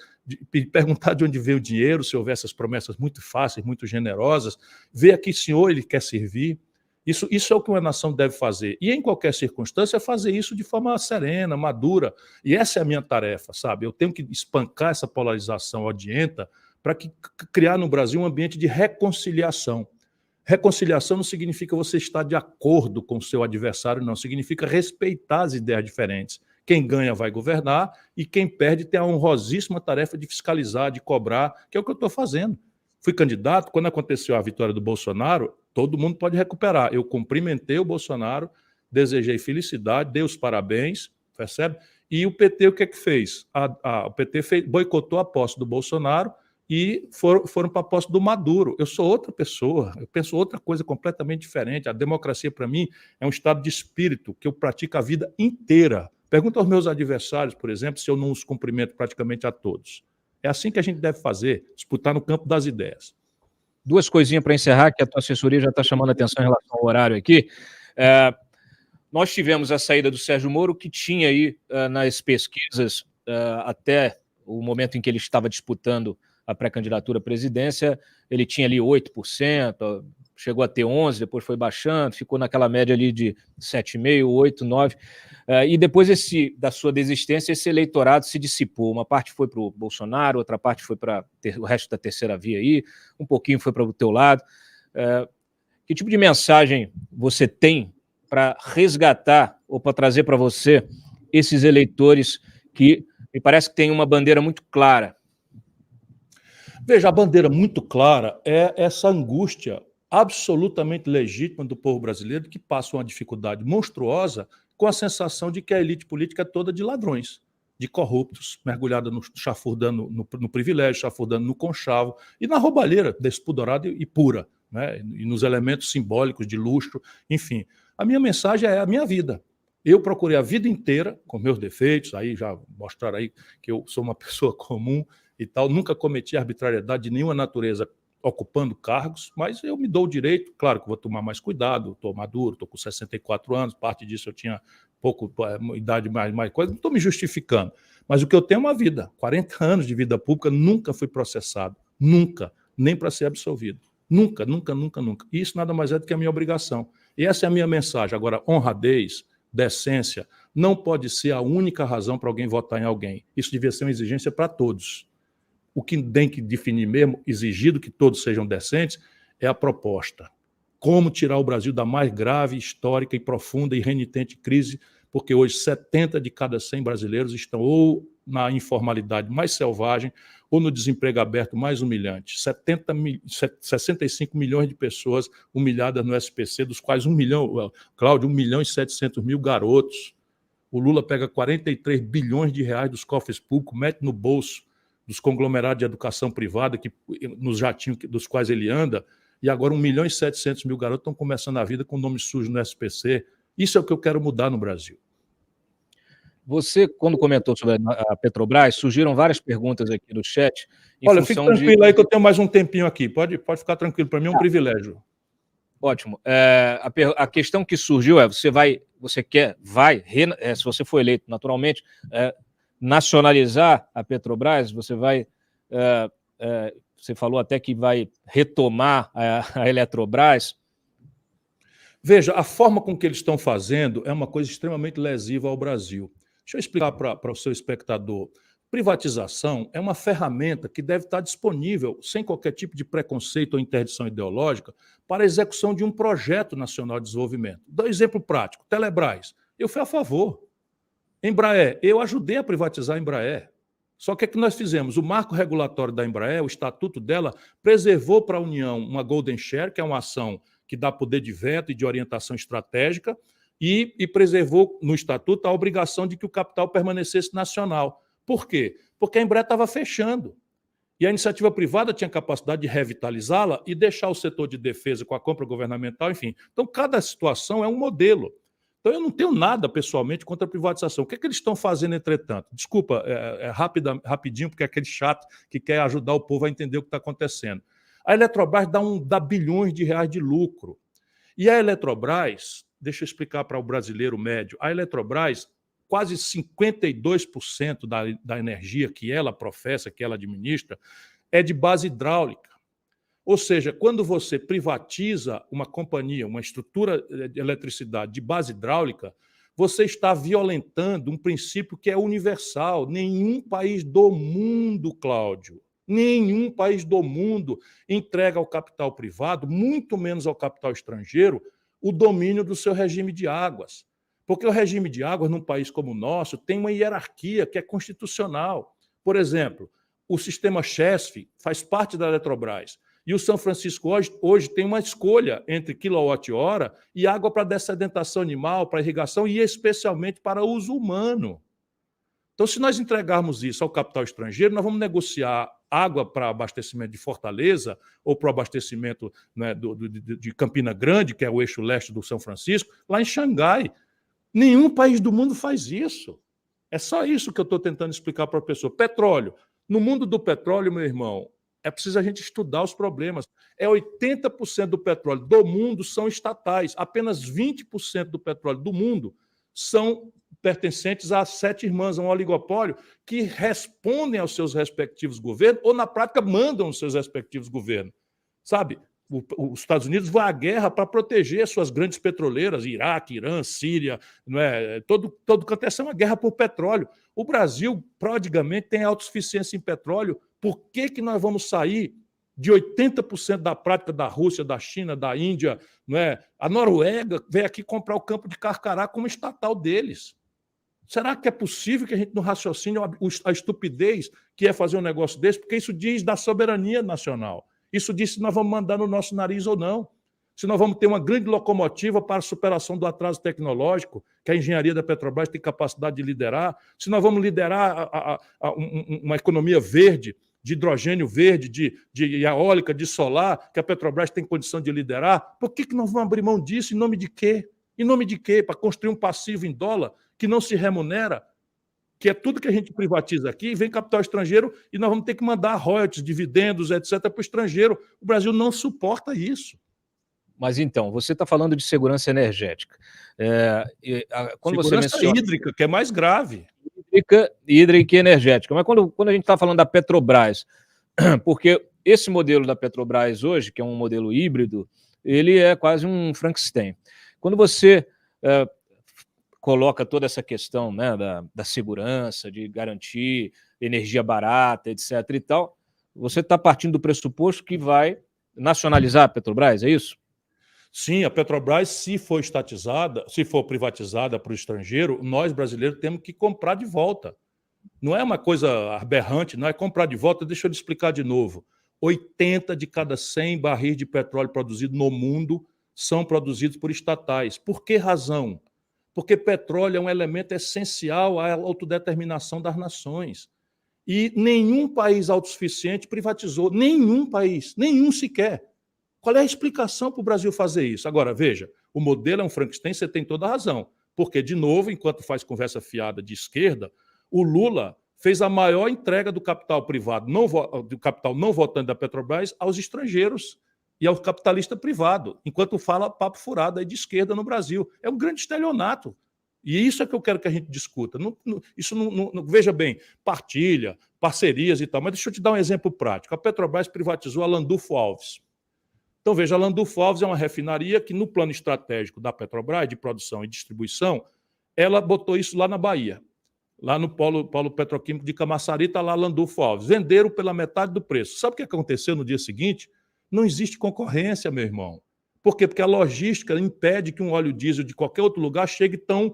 perguntar de onde veio o dinheiro, se houver essas promessas muito fáceis, muito generosas, ver a que senhor ele quer servir. Isso é o que uma nação deve fazer. E, em qualquer circunstância, fazer isso de forma serena, madura. E essa é a minha tarefa, sabe? Eu tenho que espancar essa polarização odienta para criar no Brasil um ambiente de reconciliação. Reconciliação não significa você estar de acordo com o seu adversário, não. Significa respeitar as ideias diferentes. Quem ganha vai governar e quem perde tem a honrosíssima tarefa de fiscalizar, de cobrar, que é o que eu estou fazendo. Fui candidato, quando aconteceu a vitória do Bolsonaro, todo mundo pode recuperar. Eu cumprimentei o Bolsonaro, desejei felicidade, dei os parabéns, percebe? E o PT o que é que fez? O PT boicotou a posse do Bolsonaro e foram para a posse do Maduro. Eu sou outra pessoa, eu penso outra coisa completamente diferente. A democracia, para mim, é um estado de espírito que eu pratico a vida inteira. Pergunta aos meus adversários, por exemplo, se eu não os cumprimento praticamente a todos. É assim que a gente deve fazer, disputar no campo das ideias. Duas coisinhas para encerrar, que a tua assessoria já está chamando a atenção em relação ao horário aqui. Nós tivemos a saída do Sérgio Moro, que tinha aí nas pesquisas, até o momento em que ele estava disputando a pré-candidatura à presidência, ele tinha ali 8%, chegou a ter 11%, depois foi baixando, ficou naquela média ali de 7,5%, 8%, 9%. E depois da sua desistência, esse eleitorado se dissipou. Uma parte foi para o Bolsonaro, outra parte foi para o resto da terceira via aí, um pouquinho foi para o teu lado. Que tipo de mensagem você tem para resgatar ou para trazer para você esses eleitores que me parece que têm uma bandeira muito clara? Veja, a bandeira muito clara é essa angústia absolutamente legítima do povo brasileiro que passa uma dificuldade monstruosa com a sensação de que a elite política é toda de ladrões, de corruptos, mergulhada chafurdando no privilégio, chafurdando no conchavo e na roubalheira despudorada e pura, né? E nos elementos simbólicos de luxo, enfim. A minha mensagem é a minha vida. Eu procurei a vida inteira, com meus defeitos, aí já mostraram aí que eu sou uma pessoa comum e tal, nunca cometi arbitrariedade de nenhuma natureza ocupando cargos, mas eu me dou o direito, claro que vou tomar mais cuidado, estou maduro, estou com 64 anos, parte disso eu tinha idade mais coisa, não estou me justificando, mas o que eu tenho é uma vida, 40 anos de vida pública, nunca fui processado, nunca, nem para ser absolvido, nunca, nunca, nunca, nunca, e isso nada mais é do que a minha obrigação, e essa é a minha mensagem. Agora, honradez, decência, não pode ser a única razão para alguém votar em alguém, isso devia ser uma exigência para todos. O que tem que definir mesmo, exigido que todos sejam decentes, é a proposta. Como tirar o Brasil da mais grave, histórica e profunda e renitente crise, porque hoje 70 de cada 100 brasileiros estão ou na informalidade mais selvagem ou no desemprego aberto mais humilhante. 65 milhões de pessoas humilhadas no SPC, dos quais 1 milhão, Cláudio, 1.700.000 garotos. O Lula pega 43 bilhões de reais dos cofres públicos, mete no bolso dos conglomerados de educação privada, nos jatinhos dos quais ele anda, e agora 1.700.000 garotos estão começando a vida com nome sujo no SPC, Isso é o que eu quero mudar no Brasil. Você, quando comentou sobre a Petrobras, surgiram várias perguntas aqui no chat. Olha, fique tranquilo aí que eu tenho mais um tempinho aqui. Pode ficar tranquilo, para mim é um privilégio. Ótimo. A questão que surgiu é, se você for eleito naturalmente, nacionalizar a Petrobras, você vai... você falou até que vai retomar a Eletrobras. Veja, a forma com que eles estão fazendo é uma coisa extremamente lesiva ao Brasil. Deixa eu explicar para o seu espectador. Privatização é uma ferramenta que deve estar disponível, sem qualquer tipo de preconceito ou interdição ideológica, para a execução de um projeto nacional de desenvolvimento. Dá um exemplo prático. Telebrás. Eu fui a favor. Embraer. Eu ajudei a privatizar a Embraer. Só que o que nós fizemos? O marco regulatório da Embraer, o estatuto dela, preservou para a União uma Golden Share, que é uma ação que dá poder de veto e de orientação estratégica, e preservou no estatuto a obrigação de que o capital permanecesse nacional. Por quê? Porque a Embraer estava fechando. E a iniciativa privada tinha capacidade de revitalizá-la e deixar o setor de defesa com a compra governamental, enfim. Então, cada situação é um modelo. Então, eu não tenho nada, pessoalmente, contra a privatização. O que é que eles estão fazendo, entretanto? Desculpa, rapidinho, porque é aquele chato que quer ajudar o povo a entender o que está acontecendo. A Eletrobras dá bilhões de reais de lucro. E a Eletrobras, deixa eu explicar para o brasileiro médio, a Eletrobras, quase 52% da energia que ela professa, que ela administra, é de base hidráulica. Ou seja, quando você privatiza uma companhia, uma estrutura de eletricidade de base hidráulica, você está violentando um princípio que é universal. Nenhum país do mundo, Cláudio, nenhum país do mundo entrega ao capital privado, muito menos ao capital estrangeiro, o domínio do seu regime de águas. Porque o regime de águas, num país como o nosso, tem uma hierarquia que é constitucional. Por exemplo, o sistema Chesf faz parte da Eletrobras. E o São Francisco hoje tem uma escolha entre quilowatt-hora e água para dessedentação animal, para irrigação e especialmente para uso humano. Então, se nós entregarmos isso ao capital estrangeiro, nós vamos negociar água para abastecimento de Fortaleza ou para o abastecimento, né, de Campina Grande, que é o eixo leste do São Francisco, lá em Xangai. Nenhum país do mundo faz isso. É só isso que eu estou tentando explicar para a pessoa. Petróleo. No mundo do petróleo, meu irmão, é preciso a gente estudar os problemas. 80% do petróleo do mundo são estatais. Apenas 20% do petróleo do mundo são pertencentes a 7 irmãs, a um oligopólio, que respondem aos seus respectivos governos ou, na prática, mandam os seus respectivos governos. Sabe? Os Estados Unidos vão à guerra para proteger suas grandes petroleiras, Iraque, Irã, Síria, não é? Todo canto é uma guerra por petróleo. O Brasil, prodigamente, tem autossuficiência em petróleo. Por que nós vamos sair de 80% da prática da Rússia, da China, da Índia? Não é? A Noruega veio aqui comprar o campo de Carcará como estatal deles. Será que é possível que a gente não raciocine a estupidez que é fazer um negócio desse? Porque isso diz da soberania nacional. Isso diz se nós vamos mandar no nosso nariz ou não. Se nós vamos ter uma grande locomotiva para a superação do atraso tecnológico, que a engenharia da Petrobras tem capacidade de liderar. Se nós vamos liderar uma economia verde, de hidrogênio verde, de eólica, de solar, que a Petrobras tem condição de liderar, por que nós vamos abrir mão disso? Em nome de quê? Em nome de quê? Para construir um passivo em dólar que não se remunera? Que é tudo que a gente privatiza aqui, vem capital estrangeiro e nós vamos ter que mandar royalties, dividendos, etc., para o estrangeiro. O Brasil não suporta isso. Mas então, você está falando de segurança energética. Quando segurança você menciona hídrica, que é mais grave. Hídrica e energética. Mas quando a gente está falando da Petrobras, porque esse modelo da Petrobras hoje, que é um modelo híbrido, ele é quase um Frankenstein. Quando você coloca toda essa questão, né, da segurança, de garantir energia barata, etc. e tal, você está partindo do pressuposto que vai nacionalizar a Petrobras, é isso? Sim, a Petrobras, se for estatizada, se for privatizada para o estrangeiro, nós brasileiros temos que comprar de volta. Não é uma coisa aberrante, não é comprar de volta. Deixa eu lhe explicar de novo. 80 de cada 100 barris de petróleo produzido no mundo são produzidos por estatais. Por que razão? Porque petróleo é um elemento essencial à autodeterminação das nações. E nenhum país autossuficiente privatizou, nenhum país, nenhum sequer. Qual é a explicação para o Brasil fazer isso? Agora, veja, O modelo é um Frankenstein, você tem toda a razão. Porque, de novo, enquanto faz conversa fiada de esquerda, o Lula fez a maior entrega do capital privado, do capital não votante da Petrobras aos estrangeiros e ao capitalista privado, enquanto fala papo furado aí de esquerda no Brasil. É um grande estelionato. E isso é que eu quero que a gente discuta. Veja bem, partilha, parcerias e tal, mas deixa eu te dar um exemplo prático. A Petrobras privatizou a Landulfo Alves. Então, veja, a Landulfo Alves é uma refinaria que, no plano estratégico da Petrobras, de produção e distribuição, ela botou isso lá na Bahia. Lá no polo petroquímico de Camaçari, está lá a Landulfo Alves. Venderam pela metade do preço. Sabe o que aconteceu no dia seguinte? Não existe concorrência, meu irmão. Por quê? Porque a logística impede que um óleo diesel de qualquer outro lugar chegue tão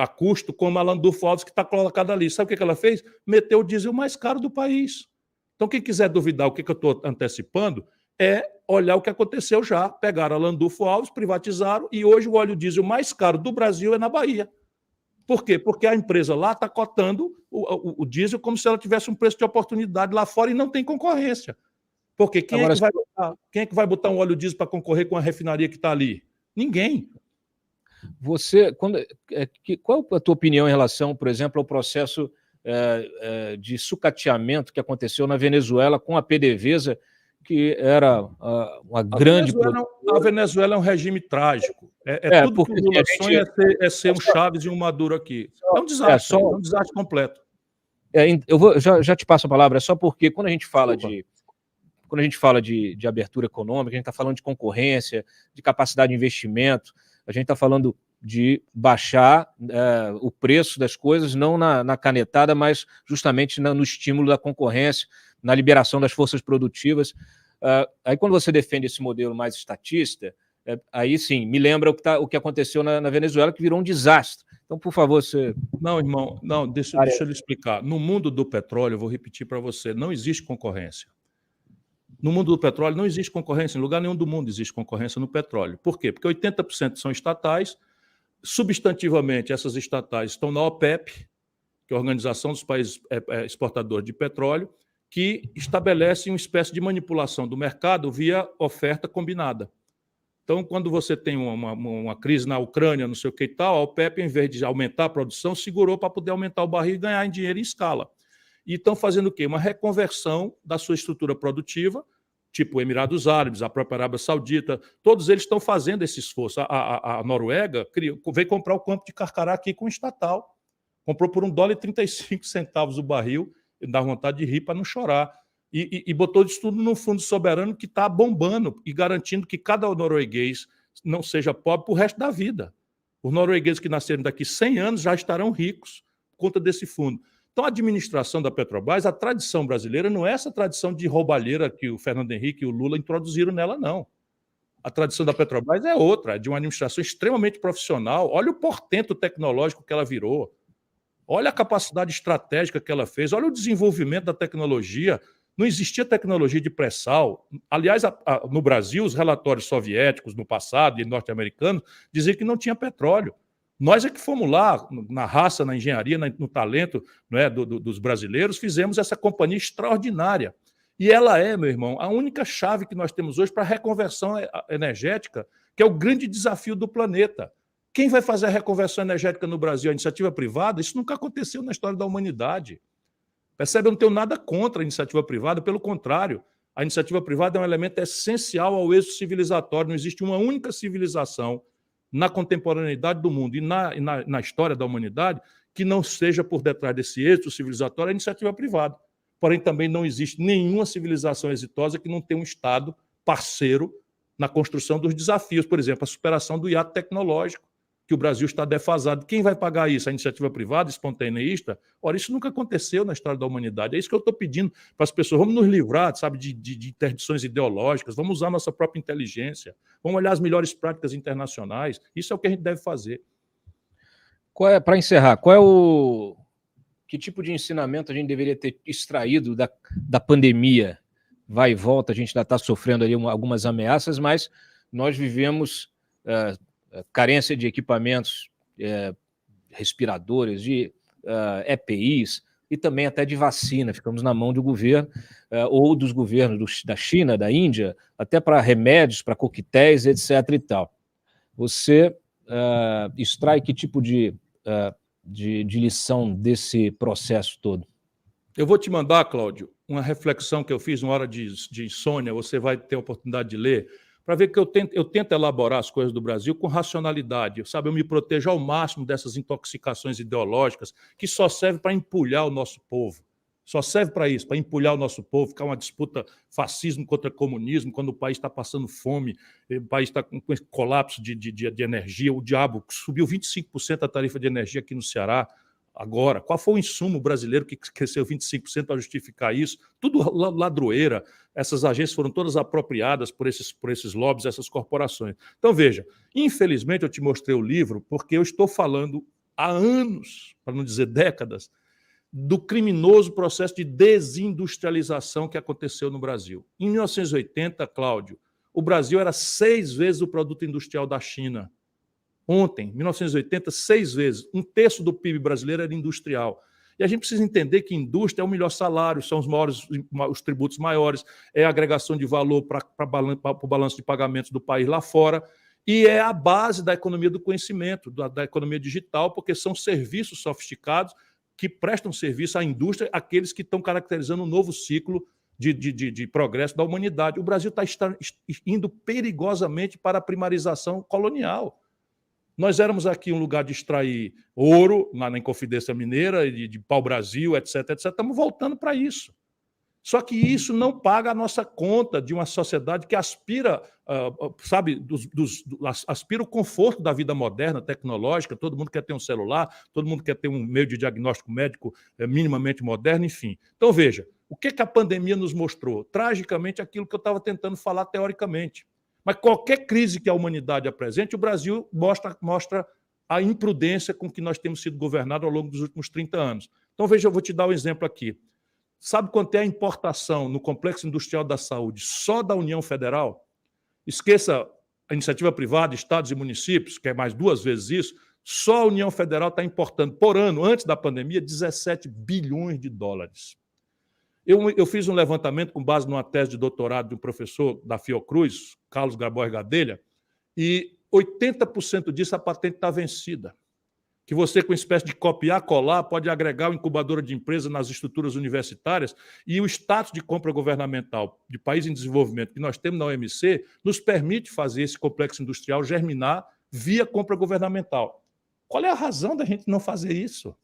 a custo como a Landulfo Alves, que está colocada ali. Sabe o que ela fez? Meteu o diesel mais caro do país. Então, quem quiser duvidar o que eu estou antecipando é olhar o que aconteceu já. Pegaram a Landulfo Alves, privatizaram, e hoje o óleo diesel mais caro do Brasil é na Bahia. Por quê? Porque a empresa lá está cotando o diesel como se ela tivesse um preço de oportunidade lá fora e não tem concorrência. Porque quem é que vai botar um óleo diesel para concorrer com a refinaria que está ali? Ninguém. Qual a tua opinião em relação, por exemplo, ao processo de sucateamento que aconteceu na Venezuela com a PDVSA, que era uma grande... A Venezuela é um regime trágico. Tudo que o Lula sonha é ser um Chaves e um Maduro aqui. É um desastre, é um desastre completo. Eu já te passo a palavra, só porque quando a gente fala de abertura econômica, a gente está falando de concorrência, de capacidade de investimento, a gente está falando de baixar o preço das coisas, não na canetada, mas justamente no estímulo da concorrência, na liberação das forças produtivas. Aí quando você defende esse modelo mais estatista, aí sim, me lembra o que aconteceu na Venezuela, que virou um desastre. Então, por favor, você... Não, irmão, deixa eu lhe explicar. No mundo do petróleo, eu vou repetir para você, não existe concorrência. No mundo do petróleo não existe concorrência, em lugar nenhum do mundo existe concorrência no petróleo. Por quê? Porque 80% são estatais, substantivamente essas estatais estão na OPEP, que é a Organização dos Países Exportadores de Petróleo, que estabelece uma espécie de manipulação do mercado via oferta combinada. Então, quando você tem uma crise na Ucrânia, não sei o que e tal, a OPEP, em vez de aumentar a produção, segurou para poder aumentar o barril e ganhar em dinheiro em escala. E estão fazendo o quê? Uma reconversão da sua estrutura produtiva, tipo Emirados Árabes, a própria Arábia Saudita, todos eles estão fazendo esse esforço. A Noruega veio comprar o campo de Carcará aqui com o estatal. Comprou por $1,35 o barril, dá vontade de rir para não chorar. E botou isso tudo no fundo soberano que está bombando e garantindo que cada norueguês não seja pobre para o resto da vida. Os noruegueses que nasceram daqui 100 anos já estarão ricos por conta desse fundo. Então, a administração da Petrobras, a tradição brasileira não é essa tradição de roubalheira que o Fernando Henrique e o Lula introduziram nela, não. A tradição da Petrobras é outra, é de uma administração extremamente profissional. Olha o portento tecnológico que ela virou. Olha a capacidade estratégica que ela fez. Olha o desenvolvimento da tecnologia. Não existia tecnologia de pré-sal. Aliás, no Brasil, os relatórios soviéticos no passado e norte-americanos diziam que não tinha petróleo. Nós é que fomos lá, na raça, na engenharia, no talento, não é, dos brasileiros, fizemos essa companhia extraordinária. E ela é, meu irmão, a única chave que nós temos hoje para a reconversão energética, que é o grande desafio do planeta. Quem vai fazer a reconversão energética no Brasil? A iniciativa privada? Isso nunca aconteceu na história da humanidade. Percebe? Eu não tenho nada contra a iniciativa privada, pelo contrário. A iniciativa privada é um elemento essencial ao êxito civilizatório. Não existe uma única civilização na contemporaneidade do mundo e na história da humanidade que não seja por detrás desse êxito civilizatório a iniciativa privada. Porém, também não existe nenhuma civilização exitosa que não tenha um Estado parceiro na construção dos desafios. Por exemplo, a superação do hiato tecnológico, que o Brasil está defasado. Quem vai pagar isso? A iniciativa privada, espontaneísta? Ora, isso nunca aconteceu na história da humanidade. É isso que eu estou pedindo para as pessoas. Vamos nos livrar, sabe, de interdições ideológicas, vamos usar nossa própria inteligência, vamos olhar as melhores práticas internacionais. Isso é o que a gente deve fazer. Para encerrar, que tipo de ensinamento a gente deveria ter extraído da pandemia? Vai e volta, a gente ainda está sofrendo ali algumas ameaças, mas nós vivemos carência de equipamentos, respiradores, de EPIs e também até de vacina. Ficamos na mão do governo ou dos governos da China, da Índia, até para remédios, para coquetéis, etc. e tal. você extrai que tipo de lição desse processo todo? Eu vou te mandar, Cláudio, uma reflexão que eu fiz numa hora de insônia, você vai ter a oportunidade de ler, para ver que eu tento elaborar as coisas do Brasil com racionalidade, sabe? Eu me protejo ao máximo dessas intoxicações ideológicas que só servem para empulhar o nosso povo. Só serve para isso, para empulhar o nosso povo, ficar uma disputa fascismo contra comunismo, quando o país está passando fome, o país está com esse colapso de energia, o diabo subiu 25% a tarifa de energia aqui no Ceará. Agora, qual foi o insumo brasileiro que cresceu 25% para justificar isso? Tudo ladroeira. Essas agências foram todas apropriadas por esses lobbies, essas corporações. Então, veja, infelizmente eu te mostrei o livro porque eu estou falando há anos, para não dizer décadas, do criminoso processo de desindustrialização que aconteceu no Brasil. Em 1980, Cláudio, o Brasil era 6 vezes o produto industrial da China. Ontem, 1980, 6 vezes. 1/3 do PIB brasileiro era industrial. E a gente precisa entender que indústria é o melhor salário, são os tributos maiores, é a agregação de valor para o balanço de pagamentos do país lá fora, e é a base da economia do conhecimento, da economia digital, porque são serviços sofisticados que prestam serviço à indústria, aqueles que estão caracterizando um novo ciclo de progresso da humanidade. O Brasil está indo perigosamente para a primarização colonial. Nós éramos aqui um lugar de extrair ouro, na Inconfidência Mineira, de pau-brasil, etc, etc. Estamos voltando para isso. Só que isso não paga a nossa conta de uma sociedade que aspira, aspira o conforto da vida moderna, tecnológica, todo mundo quer ter um celular, todo mundo quer ter um meio de diagnóstico médico minimamente moderno, enfim. Então, veja, o que a pandemia nos mostrou? Tragicamente, aquilo que eu estava tentando falar teoricamente. Mas qualquer crise que a humanidade apresente, o Brasil mostra a imprudência com que nós temos sido governados ao longo dos últimos 30 anos. Então, veja, eu vou te dar um exemplo aqui. Sabe quanto é a importação no Complexo Industrial da Saúde só da União Federal? Esqueça a iniciativa privada, estados e municípios, que é mais 2 vezes isso, só a União Federal está importando, por ano, antes da pandemia, 17 bilhões de dólares. Eu fiz um levantamento com base numa tese de doutorado de um professor da Fiocruz, Carlos Gabor Gadelha, e 80% disso a patente está vencida. Que você, com uma espécie de copiar-colar, pode agregar uma incubadora de empresa nas estruturas universitárias, e o status de compra governamental de país em desenvolvimento que nós temos na OMC nos permite fazer esse complexo industrial germinar via compra governamental. Qual é a razão da gente não fazer isso?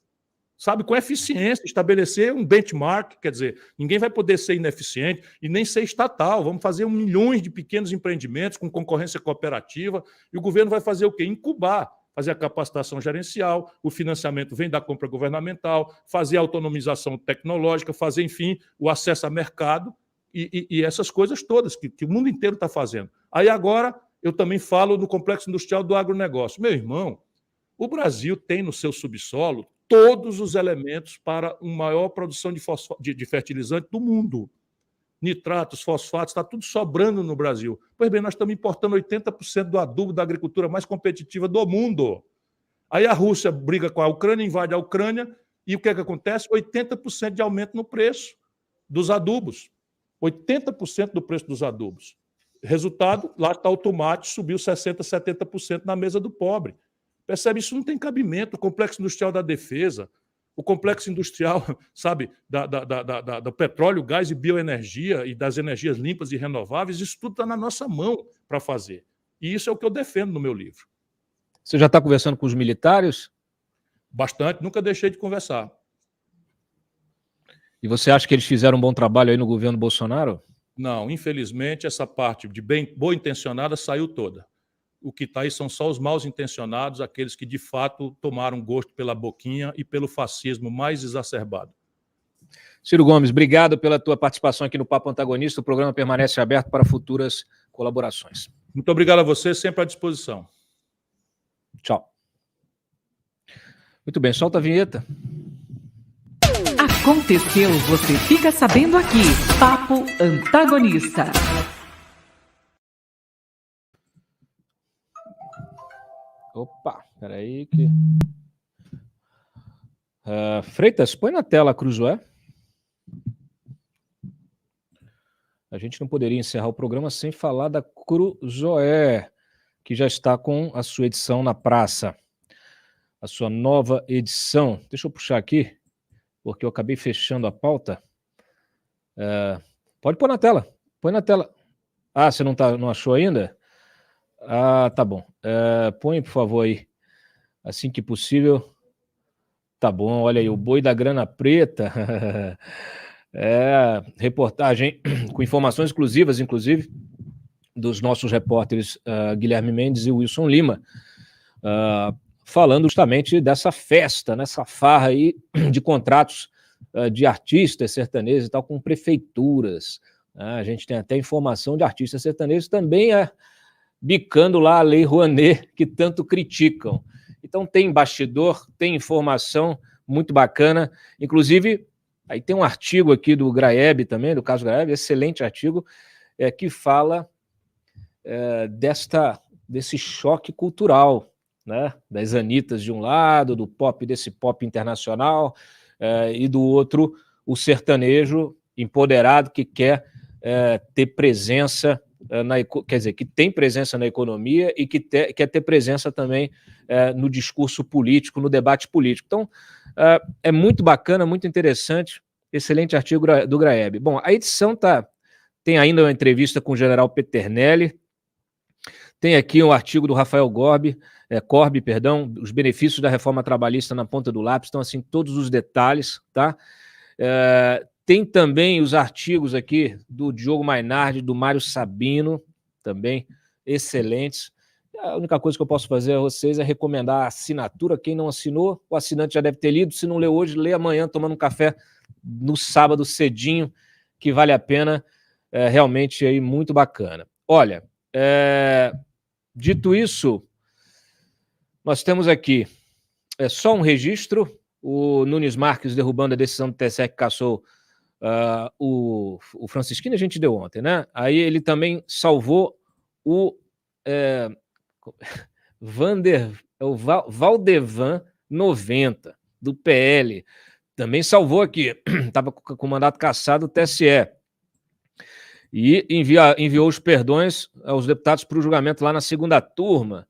Sabe, com eficiência, estabelecer um benchmark, quer dizer, ninguém vai poder ser ineficiente e nem ser estatal. Vamos fazer milhões de pequenos empreendimentos com concorrência cooperativa, e o governo vai fazer o quê? Incubar. Fazer a capacitação gerencial, o financiamento vem da compra governamental, fazer a autonomização tecnológica, fazer, enfim, o acesso a mercado e essas coisas todas que o mundo inteiro está fazendo. Aí agora eu também falo no complexo industrial do agronegócio. Meu irmão, o Brasil tem no seu subsolo todos os elementos para uma maior produção de fertilizante do mundo. Nitratos, fosfatos, está tudo sobrando no Brasil. Pois bem, nós estamos importando 80% do adubo da agricultura mais competitiva do mundo. Aí a Rússia briga com a Ucrânia, invade a Ucrânia, e o que é que acontece? 80% de aumento no preço dos adubos. 80% do preço dos adubos. Resultado, lá está o tomate, subiu 60%, 70% na mesa do pobre. Percebe? Isso não tem cabimento. O complexo industrial da defesa, o complexo industrial, sabe, do petróleo, gás e bioenergia e das energias limpas e renováveis, isso tudo está na nossa mão para fazer. E isso é o que eu defendo no meu livro. Você já está conversando com os militares? Bastante, nunca deixei de conversar. E você acha que eles fizeram um bom trabalho aí no governo Bolsonaro? Não, infelizmente, essa parte de boa intencionada saiu toda. O que está aí são só os mal intencionados, aqueles que de fato tomaram gosto pela boquinha e pelo fascismo mais exacerbado. Ciro Gomes, obrigado pela tua participação aqui no Papo Antagonista. O programa permanece aberto para futuras colaborações. Muito obrigado a você, sempre à disposição. Tchau. Muito bem, solta a vinheta. Aconteceu, você fica sabendo aqui. Papo Antagonista. Opa, peraí que... Freitas, põe na tela a Cruzoé. A gente não poderia encerrar o programa sem falar da Cruzoé. que já está com a sua edição na praça. A sua nova edição. Deixa eu puxar aqui, porque eu acabei fechando a pauta. Pode pôr na tela. Põe na tela. Ah, você não achou ainda? Ah, tá bom. Põe, por favor, aí. Assim que possível. Tá bom, olha aí, o Boi da Grana Preta. Reportagem com informações exclusivas, inclusive, dos nossos repórteres Guilherme Mendes e Wilson Lima, falando justamente dessa festa, nessa farra aí de contratos de artistas sertanejos e tal, com prefeituras. A gente tem até informação de artistas sertanejos também bicando lá a Lei Rouanet, que tanto criticam. Então tem bastidor, tem informação muito bacana, inclusive aí tem um artigo aqui do Graeb também, do caso Graeb, excelente artigo, que fala desse choque cultural, né? Das Anitas de um lado, desse pop internacional, e do outro o sertanejo empoderado que quer ter presença, quer dizer, que tem presença na economia e que quer ter presença também no discurso político, no debate político. Então, é muito bacana, muito interessante, excelente artigo do Graeb. Bom, a edição tem ainda uma entrevista com o general Peternelli, tem aqui um artigo do Rafael Corbe, os benefícios da reforma trabalhista na ponta do lápis, então, assim, todos os detalhes, tá? Tem também os artigos aqui do Diogo Mainardi, do Mário Sabino, também excelentes. A única coisa que eu posso fazer a vocês é recomendar a assinatura. Quem não assinou, o assinante já deve ter lido. Se não leu hoje, lê amanhã, tomando um café no sábado cedinho, que vale a pena, realmente aí muito bacana. Olha, dito isso, nós temos aqui só um registro, o Nunes Marques derrubando a decisão do TSE que cassou o Francisquini, a gente deu ontem, né? Aí ele também salvou o Valdevan 90, do PL. Também salvou aqui, estava com o mandato cassado o TSE. E enviou os perdões aos deputados para o julgamento lá na segunda turma.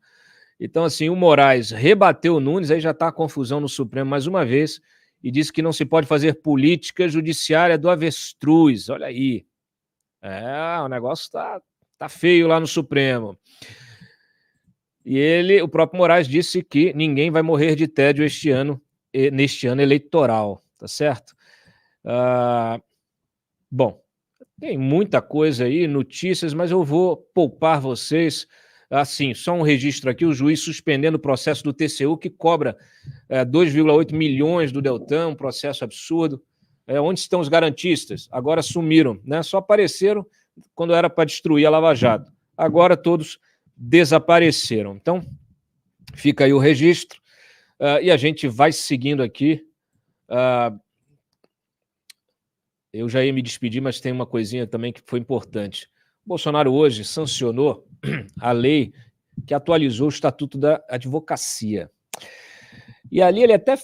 Então, assim, o Moraes rebateu o Nunes, aí já está a confusão no Supremo mais uma vez, e disse que não se pode fazer política judiciária do avestruz. Olha aí. O negócio tá feio lá no Supremo. E o próprio Moraes disse que ninguém vai morrer de tédio neste ano eleitoral, tá certo? Bom, tem muita coisa aí, notícias, mas eu vou poupar vocês. Assim, só um registro aqui, o juiz suspendendo o processo do TCU, que cobra 2,8 milhões do Deltan, um processo absurdo. Onde estão os garantistas? Agora sumiram, né? Só apareceram quando era para destruir a Lava Jato. Agora todos desapareceram. Então, fica aí o registro, e a gente vai seguindo aqui. Eu já ia me despedir, mas tem uma coisinha também que foi importante. O Bolsonaro hoje sancionou a lei que atualizou o Estatuto da Advocacia. E ali ele até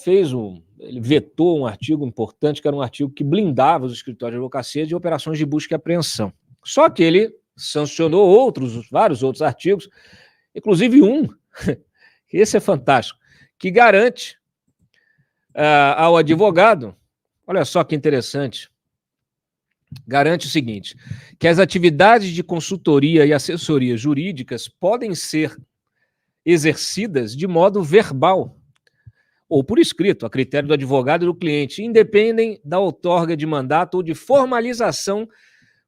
ele vetou um artigo importante, que era um artigo que blindava os escritórios de advocacia de operações de busca e apreensão. Só que ele sancionou vários outros artigos, inclusive um, esse é fantástico, que garante ao advogado, olha só que interessante, garante o seguinte, que as atividades de consultoria e assessoria jurídicas podem ser exercidas de modo verbal ou por escrito, a critério do advogado e do cliente, independem da outorga de mandato ou de formalização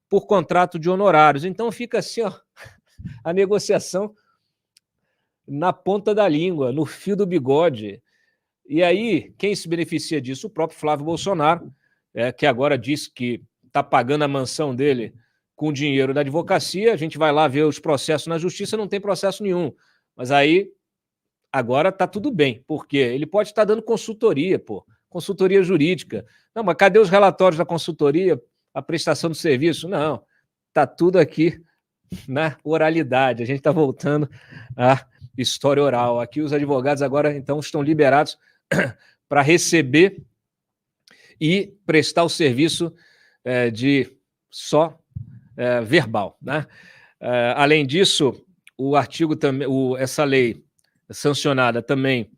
por contrato de honorários. Então fica assim, a negociação na ponta da língua, no fio do bigode. E aí, quem se beneficia disso? O próprio Flávio Bolsonaro, que agora diz que está pagando a mansão dele com dinheiro da advocacia. A gente vai lá ver os processos na justiça, não tem processo nenhum. Mas aí, agora está tudo bem. Por quê? Ele pode estar dando consultoria, consultoria jurídica. Não, mas cadê os relatórios da consultoria, a prestação do serviço? Não, está tudo aqui na oralidade. A gente está voltando à história oral. Aqui os advogados agora, então, estão liberados para receber e prestar o serviço de só verbal, né? Além disso, o artigo também, essa lei sancionada também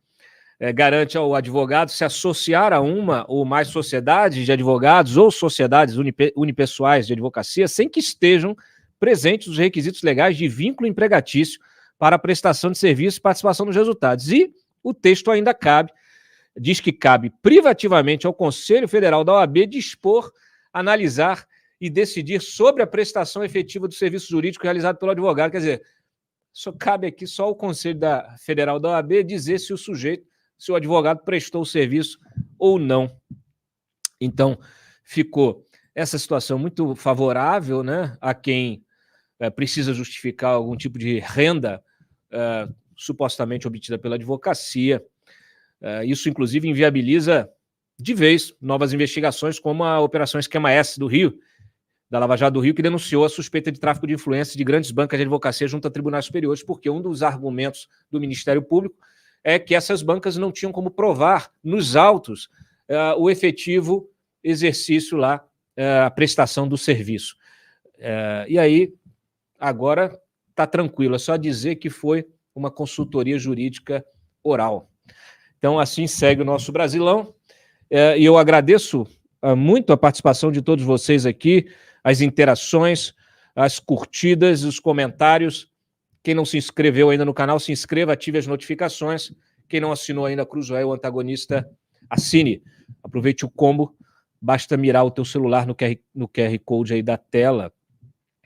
garante ao advogado se associar a uma ou mais sociedades de advogados ou sociedades unipessoais de advocacia sem que estejam presentes os requisitos legais de vínculo empregatício para a prestação de serviço e participação nos resultados. E o texto ainda diz que cabe privativamente ao Conselho Federal da OAB dispor, analisar e decidir sobre a prestação efetiva do serviço jurídico realizado pelo advogado. Quer dizer, só cabe aqui só o Conselho Federal da OAB dizer se o advogado prestou o serviço ou não. Então, ficou essa situação muito favorável, né, a quem precisa justificar algum tipo de renda supostamente obtida pela advocacia. Isso, inclusive, inviabiliza de vez novas investigações, como a Operação Esquema S do Rio, da Lava Jato do Rio, que denunciou a suspeita de tráfico de influência de grandes bancas de advocacia junto a tribunais superiores, porque um dos argumentos do Ministério Público é que essas bancas não tinham como provar nos autos o efetivo exercício lá, a prestação do serviço. E aí, agora está tranquilo, é só dizer que foi uma consultoria jurídica oral. Então, assim segue o nosso Brasilão, e eu agradeço muito a participação de todos vocês aqui, as interações, as curtidas, os comentários. Quem não se inscreveu ainda no canal, se inscreva, ative as notificações. Quem não assinou ainda Cruzoé, o Antagonista, assine. Aproveite o combo, basta mirar o teu celular no QR Code aí da tela.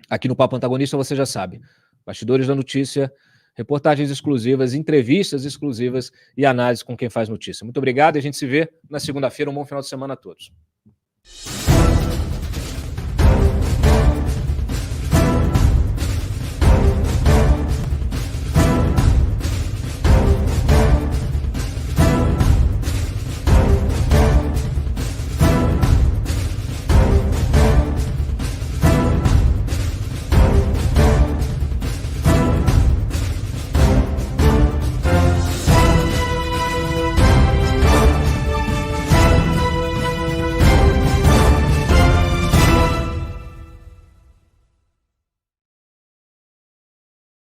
Aqui no Papo Antagonista você já sabe. Bastidores da notícia, reportagens exclusivas, entrevistas exclusivas e análise com quem faz notícia. Muito obrigado e a gente se vê na segunda-feira. Um bom final de semana a todos.